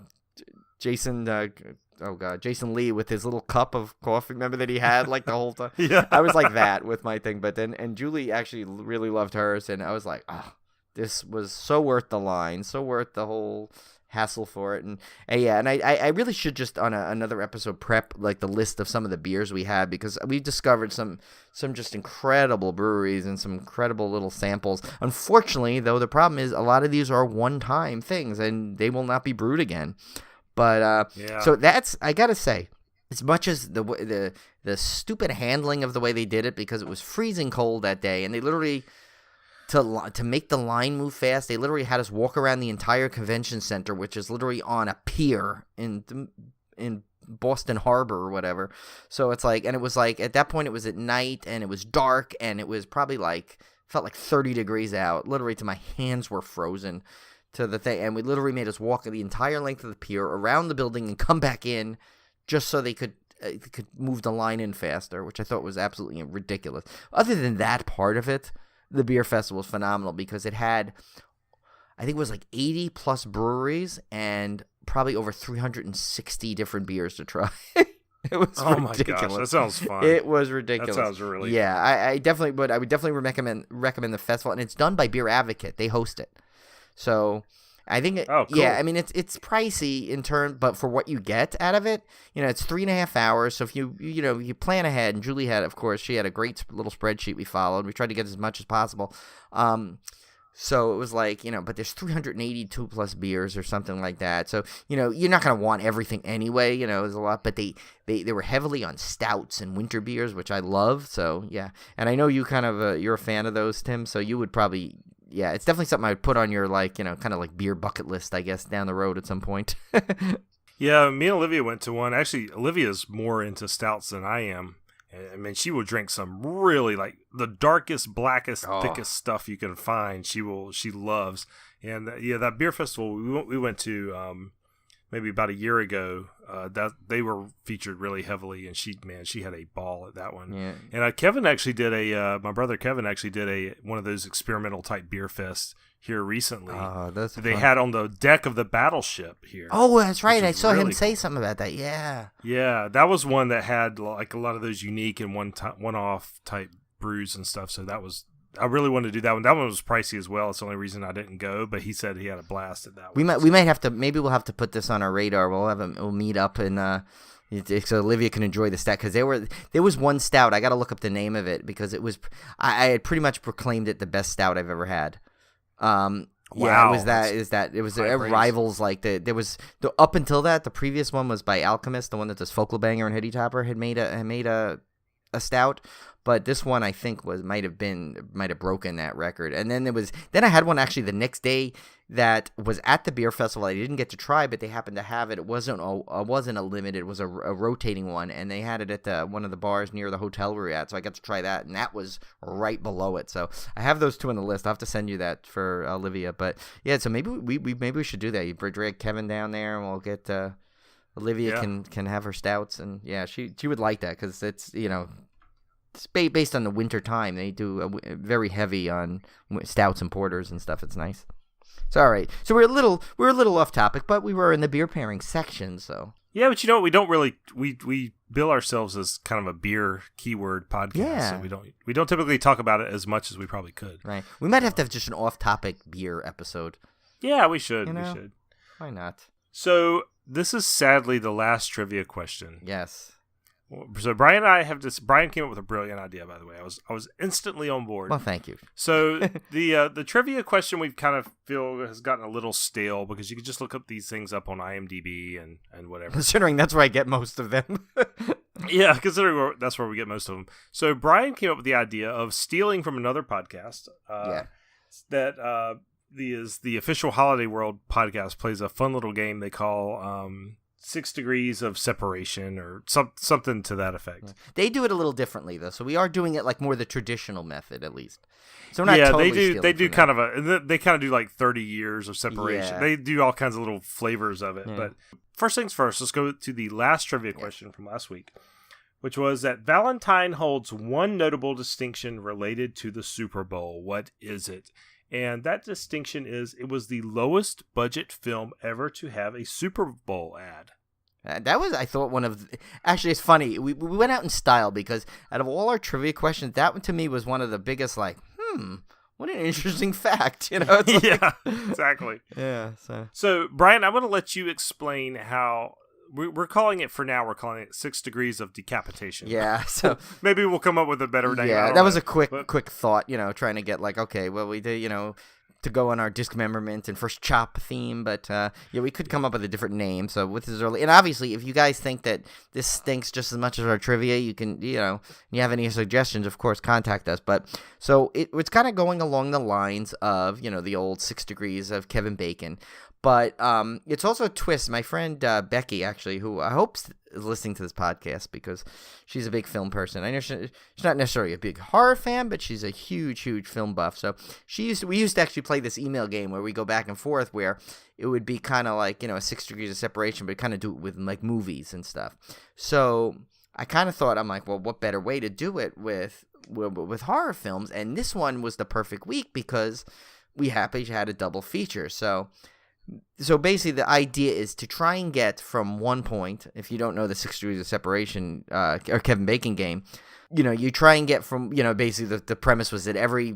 Speaker 3: Jason. Jason Lee with his little cup of coffee. Remember that he had like the whole time.
Speaker 2: Yeah.
Speaker 3: I was like that with my thing, but then Julie actually really loved hers, and I was like, oh. This was so worth the line, so worth the whole hassle for it. And I really should just on another episode prep like the list of some of the beers we had, because we discovered some just incredible breweries and some incredible little samples. Unfortunately, though, the problem is a lot of these are one-time things and they will not be brewed again. But so that's, I gotta say, as much as the stupid handling of the way they did it, because it was freezing cold that day, and they literally, to make the line move fast, they literally had us walk around the entire convention center, which is literally on a pier in Boston Harbor or whatever. So it's like, and it was like, at that point it was at night and it was dark and it was probably like, felt like 30 degrees out. Literally to my hands were frozen to the thing. And we literally made us walk the entire length of the pier around the building and come back in just so they could move the line in faster, which I thought was absolutely ridiculous. Other than that part of it, the beer festival was phenomenal because it had, I think it was like 80 plus breweries and probably over 360 different beers to try. It was ridiculous.
Speaker 2: My gosh, that sounds fun.
Speaker 3: It was ridiculous.
Speaker 2: That sounds really
Speaker 3: fun. I definitely would. I would definitely recommend the festival, and it's done by Beer Advocate. They host it, so I think.
Speaker 2: Cool.
Speaker 3: Yeah, I mean it's pricey in turn, but for what you get out of it, it's 3.5 hours. So if you plan ahead, and Julie had, of course, she had a great little spreadsheet we followed. We tried to get as much as possible. So it was like, but there's 382 plus beers or something like that. So, you're not going to want everything anyway, there's a lot, but they were heavily on stouts and winter beers, which I love. So, yeah. And I know you kind of, you're a fan of those, Tim. So you would probably, yeah, it's definitely something I would put on your kind of like beer bucket list, I guess, down the road at some point.
Speaker 2: Yeah. Me and Olivia went to one. Actually, Olivia's more into stouts than I am. I mean, she will drink some really like the darkest, blackest, thickest stuff you can find. She loves. And that beer festival we went to, maybe about a year ago, that they were featured really heavily, and she had a ball at that one.
Speaker 3: Yeah.
Speaker 2: And Kevin actually did my brother Kevin actually did one of those experimental type beer fests here recently.
Speaker 3: That's
Speaker 2: they
Speaker 3: fun.
Speaker 2: had on the deck of the battleship here.
Speaker 3: Oh, that's right. I saw him
Speaker 2: really
Speaker 3: say
Speaker 2: cool.
Speaker 3: something about that. Yeah.
Speaker 2: Yeah, that was one that had like a lot of those unique and one-off type brews and stuff. So I really wanted to do that one. That one was pricey as well. It's the only reason I didn't go. But he said he had a blast at that one.
Speaker 3: We might have to. Maybe we'll have to put this on our radar. We'll meet up and so Olivia can enjoy the stout, because there was one stout. I got to look up the name of it because it was I had pretty much proclaimed it the best stout I've ever had. Yeah,
Speaker 2: Wow,
Speaker 3: it was rivals. Like up until that, the previous one was by Alchemist, the one that does Fokelbanger and Hitty Topper had made a stout, but this one I think might have broken that record. And then I had one actually the next day that was at the beer festival. I didn't get to try, but they happened to have it. It wasn't a limited. It was a rotating one, and they had it at one of the bars near the hotel we were at. So I got to try that, and that was right below it. So I have those two on the list. I'll have to send you that for Olivia. But yeah, so maybe we should do that. You drag Kevin down there, and we'll get Olivia can have her stouts, and yeah, she would like that because it's it's based on the winter time. They do very heavy on stouts and porters and stuff. It's nice. So all right. So we're a little off topic, but we were in the beer pairing section. So
Speaker 2: yeah, but you know what? We don't really we bill ourselves as kind of a beer keyword podcast.
Speaker 3: Yeah.
Speaker 2: So we don't typically talk about it as much as we probably could.
Speaker 3: Right. We might have to have just an off-topic beer episode.
Speaker 2: Yeah, we should.
Speaker 3: You know?
Speaker 2: We should.
Speaker 3: Why not?
Speaker 2: So this is sadly the last trivia question.
Speaker 3: Yes.
Speaker 2: So Brian and I Brian came up with a brilliant idea, by the way. I was instantly on board.
Speaker 3: Well, thank you.
Speaker 2: So the trivia question we kind of feel has gotten a little stale because you can just look up these things up on IMDb and whatever.
Speaker 3: Considering that's where I get most of them.
Speaker 2: Yeah, considering that's where we get most of them. So Brian came up with the idea of stealing from another podcast. That the official Holiday World podcast plays a fun little game they call 6 Degrees of Separation or something to that effect.
Speaker 3: They do it a little differently though, so we are doing it like more the traditional method at least. So we're not totally
Speaker 2: they do kind of they kind of do like 30 years of separation.
Speaker 3: Yeah.
Speaker 2: They do all kinds of little flavors of it.
Speaker 3: Yeah.
Speaker 2: But first things first, let's go to the last trivia question from last week, which was that Valentine holds one notable distinction related to the Super Bowl. What is it? And that distinction is it was the lowest budget film ever to have a Super Bowl ad.
Speaker 3: That was, I thought, actually, it's funny. We went out in style because out of all our trivia questions, that one to me was one of the biggest, like, what an interesting fact. It's
Speaker 2: yeah, exactly.
Speaker 3: Yeah.
Speaker 2: So, Brian, I want to let you explain how we're calling it, for now, we're calling it 6 Degrees of Decapitation.
Speaker 3: Yeah. So
Speaker 2: maybe we'll come up with a better name.
Speaker 3: Yeah, that was a quick thought, trying to get like, okay, well, we did, to go on our dismemberment and first chop theme, but we could come up with a different name. So with this early, and obviously, if you guys think that this stinks just as much as our trivia, you can, you have any suggestions, of course, contact us. But so it's kind of going along the lines of, the old 6 Degrees of Kevin Bacon. But it's also a twist. My friend Becky, actually, who I hope is listening to this podcast because she's a big film person. I know she's not necessarily a big horror fan, but she's a huge, huge film buff. So we used to actually play this email game where we go back and forth, where it would be kind of like, a 6 Degrees of Separation, but kind of do it with like movies and stuff. So I kind of thought, I'm like, well, what better way to do it with horror films? And this one was the perfect week because we happily had a double feature. So basically, the idea is to try and get from one point, if you don't know the 6 Degrees of Separation or Kevin Bacon game, you try and get from, basically the premise was that every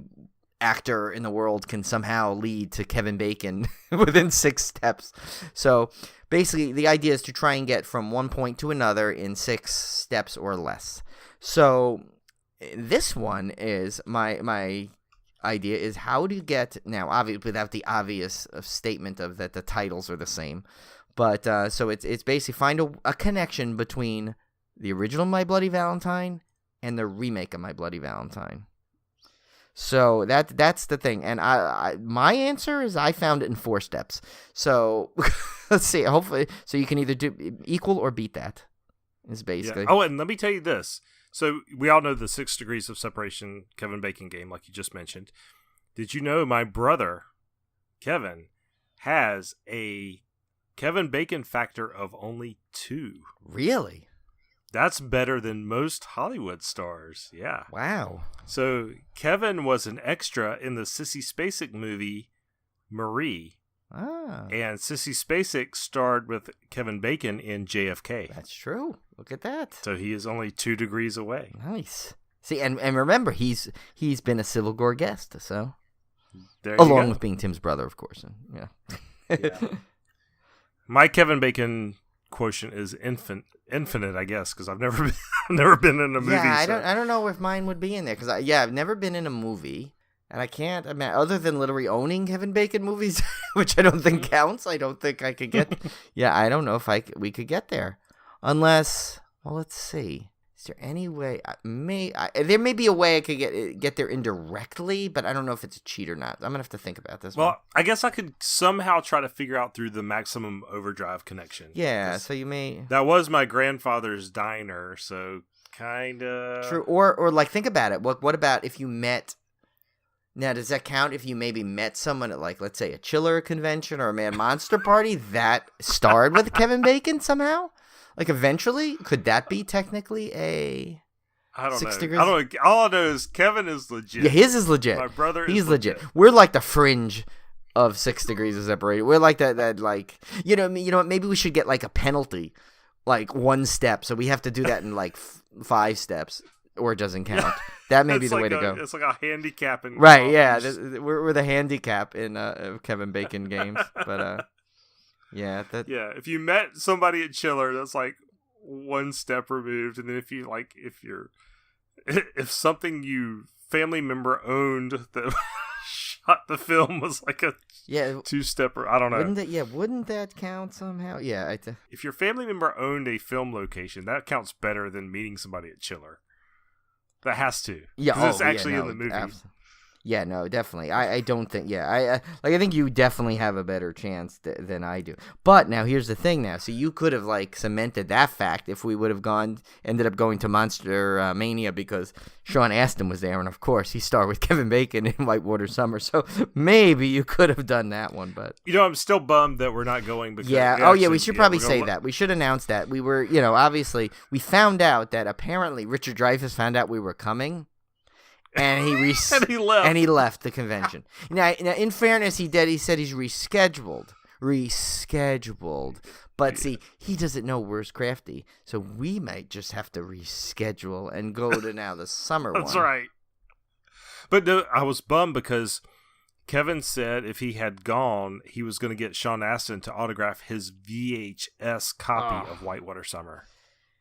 Speaker 3: actor in the world can somehow lead to Kevin Bacon within 6 steps. So basically, the idea is to try and get from one point to another in 6 steps or less. So this one is my idea is how do you get, now obviously without the obvious statement of that the titles are the same, but so it's basically find a connection between the original My Bloody Valentine and the remake of My Bloody Valentine. So that's the thing, and I my answer is I found it in 4 steps. So let's see, hopefully, so you can either do equal or beat that is basically.
Speaker 2: Yeah. Oh, and let me tell you this. So we all know the 6 Degrees of Separation Kevin Bacon game, like you just mentioned. Did you know my brother, Kevin, has a Kevin Bacon factor of only 2.
Speaker 3: Really?
Speaker 2: That's better than most Hollywood stars. Yeah.
Speaker 3: Wow.
Speaker 2: So Kevin was an extra in the Sissy Spacek movie Marie.
Speaker 3: Ah.
Speaker 2: And Sissy Spacek starred with Kevin Bacon in JFK.
Speaker 3: That's true. Look at that.
Speaker 2: So he is only 2 degrees away.
Speaker 3: Nice. See, and remember, he's been a Civil Gore guest, so
Speaker 2: There you
Speaker 3: along
Speaker 2: go.
Speaker 3: with being Tim's brother, of course. Yeah.
Speaker 2: Yeah. My Kevin Bacon quotient is infinite, I guess, because I've never been in a movie.
Speaker 3: Yeah,
Speaker 2: so.
Speaker 3: I don't know if mine would be in there because I've never been in a movie, and I can't. I mean, other than literally owning Kevin Bacon movies, which I don't think counts. I don't think I could get. Yeah, I don't know if we could get there, unless. Well, let's see. Is there any way? There may be a way I could get there indirectly, but I don't know if it's a cheat or not. I'm gonna have to think about this.
Speaker 2: Well,
Speaker 3: one.
Speaker 2: I guess I could somehow try to figure out through the Maximum Overdrive connection.
Speaker 3: Yeah, so you may.
Speaker 2: That was my grandfather's diner, so kind of
Speaker 3: True, or like think about it. What about if you met? Now, does that count if you maybe met someone at, like, let's say a Chiller convention or a Mad Monster party that starred with Kevin Bacon somehow? Like, eventually, could that be technically a?
Speaker 2: I don't
Speaker 3: 6
Speaker 2: know.
Speaker 3: degrees?
Speaker 2: I don't know. All I know is Kevin is legit.
Speaker 3: Yeah, his is legit.
Speaker 2: My brother
Speaker 3: He's
Speaker 2: is
Speaker 3: legit. We're like the fringe of 6 degrees of separation. We're like that like you know what? Maybe we should get like a penalty, like 1 step, so we have to do that in like 5 steps, or it doesn't count. That may be the way to go.
Speaker 2: It's like a handicap in
Speaker 3: Right?
Speaker 2: golf.
Speaker 3: Yeah, we're the handicap in Kevin Bacon games, but yeah, that
Speaker 2: Yeah, if you met somebody at Chiller, that's like 1 step removed, and then if something you family member owned that shot the film was like a 2-stepper, I don't know.
Speaker 3: Wouldn't that count somehow? Yeah,
Speaker 2: If your family member owned a film location, that counts better than meeting somebody at Chiller. That has to.
Speaker 3: yeah.
Speaker 2: 'Cause it's actually in the movie.
Speaker 3: Yeah, no, definitely. I don't think. Yeah, I think you definitely have a better chance than I do. But now here's the thing. Now, so you could have like cemented that fact if we would have ended up going to Monster Mania because Sean Astin was there, and of course he starred with Kevin Bacon in Whitewater Summer. So maybe you could have done that one. But
Speaker 2: I'm still bummed that we're not going because
Speaker 3: we should probably say that. We should announce that we were. Obviously we found out that apparently Richard Dreyfuss found out we were coming. And he
Speaker 2: left.
Speaker 3: And he left the convention. Now, in fairness, he said he's rescheduled. But see, he doesn't know where's Crafty, so we might just have to reschedule and go to now the summer
Speaker 2: That's
Speaker 3: one.
Speaker 2: right. But no, I was bummed because Kevin said if he had gone, he was going to get Sean Astin to autograph his VHS copy of Whitewater Summer.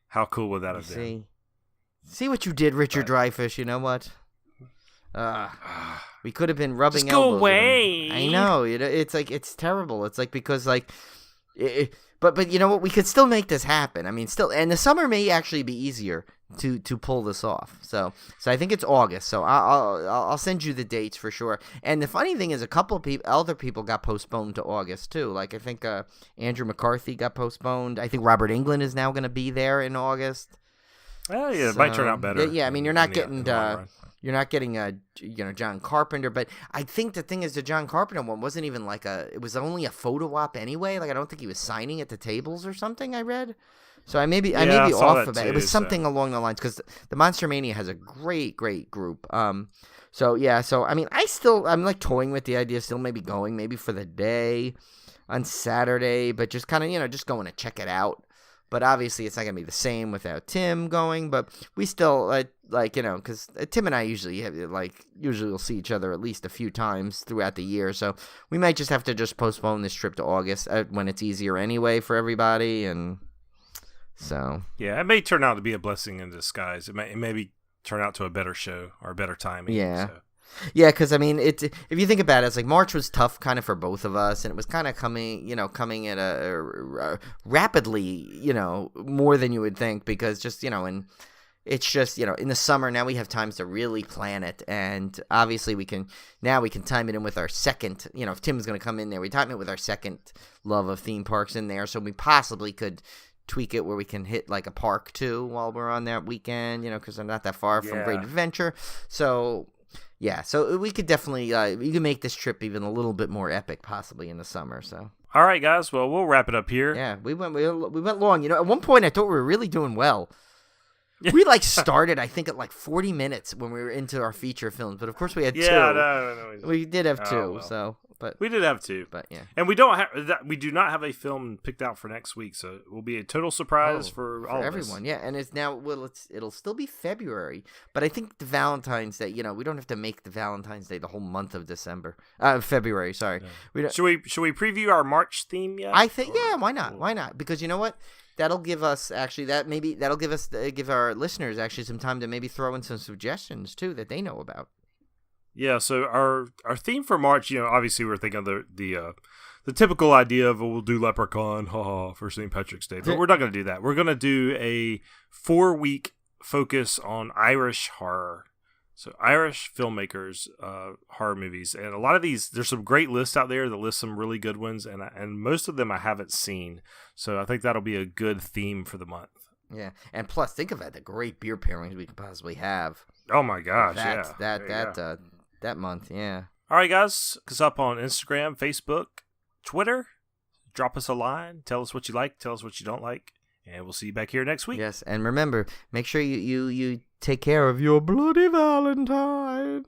Speaker 2: How cool would that have been?
Speaker 3: See what you did, Richard Dreyfuss. You know what? We could have been rubbing
Speaker 2: Just go
Speaker 3: elbows with
Speaker 2: away.
Speaker 3: him. I know. It's like it's terrible. It's like because like, but you know what? We could still make this happen. I mean, and the summer may actually be easier to pull this off. So I think it's August. So I'll send you the dates for sure. And the funny thing is, a couple of other people got postponed to August too. Like I think Andrew McCarthy got postponed. I think Robert Englund is now going to be there in August.
Speaker 2: Oh yeah, it might turn out better.
Speaker 3: Yeah, I mean, you're not getting John Carpenter, but I think the thing is the John Carpenter one wasn't even like it was only a photo op anyway. Like I don't think he was signing at the tables or something. I read, so I may be off of that. It was something along the lines because the Monster Mania has a great group. So I mean, I'm like toying with the idea of still maybe going maybe for the day on Saturday, but just kind of just going to check it out. But obviously, it's not going to be the same without Tim going. But we still, because Tim and I usually we'll see each other at least a few times throughout the year. So we might just have to just postpone this trip to August when it's easier anyway for everybody. And so.
Speaker 2: Yeah, it may turn out to be a blessing in disguise. It may turn out to a better show or a better timing.
Speaker 3: Yeah.
Speaker 2: So.
Speaker 3: Yeah, because I mean, if you think about it, it's like March was tough kind of for both of us, and it was kind of coming at a rapidly, more than you would think, because just, and it's just, in the summer, now we have times to really plan it, and obviously we can time it in with our second, if Tim's going to come in there, we time it with our second love of theme parks in there, so we possibly could tweak it where we can hit like a park too while we're on that weekend, because they're not that far from Great Adventure, so... Yeah, so we could definitely you can make this trip even a little bit more epic, possibly in the summer. So
Speaker 2: All right, guys. Well, we'll wrap it up here.
Speaker 3: Yeah, we went long. At one point I thought we were really doing well. We started, I think, at 40 minutes when we were into our feature films, but of course we had two.
Speaker 2: No,
Speaker 3: we did have two,
Speaker 2: well.
Speaker 3: so but
Speaker 2: we did have two.
Speaker 3: But yeah,
Speaker 2: and we don't have that. We do not have a film picked out for next week, so it will be a total surprise for all of
Speaker 3: everyone.
Speaker 2: us.
Speaker 3: Yeah, and it's now it'll still be February, but I think the Valentine's Day. We don't have to make the Valentine's Day the whole month of February. Sorry.
Speaker 2: Yeah. Should we preview our March theme yet?
Speaker 3: I think why not? Why not? Because you know what? That'll give us give our listeners actually some time to maybe throw in some suggestions too that they know about.
Speaker 2: Yeah, so our theme for March, obviously we're thinking of the typical idea of we'll do Leprechaun, for St. Patrick's Day, but we're not going to do that. We're going to do a 4-week focus on Irish horror. So Irish filmmakers, horror movies, and a lot of these, there's some great lists out there that list some really good ones, and most of them I haven't seen. So I think that'll be a good theme for the month.
Speaker 3: Yeah, and plus, think of the great beer pairings we could possibly have.
Speaker 2: Oh my gosh,
Speaker 3: that month, yeah.
Speaker 2: All right, guys, look us up on Instagram, Facebook, Twitter. Drop us a line. Tell us what you like. Tell us what you don't like. And we'll see you back here next week.
Speaker 3: Yes, and remember, make sure you take care of your bloody Valentine.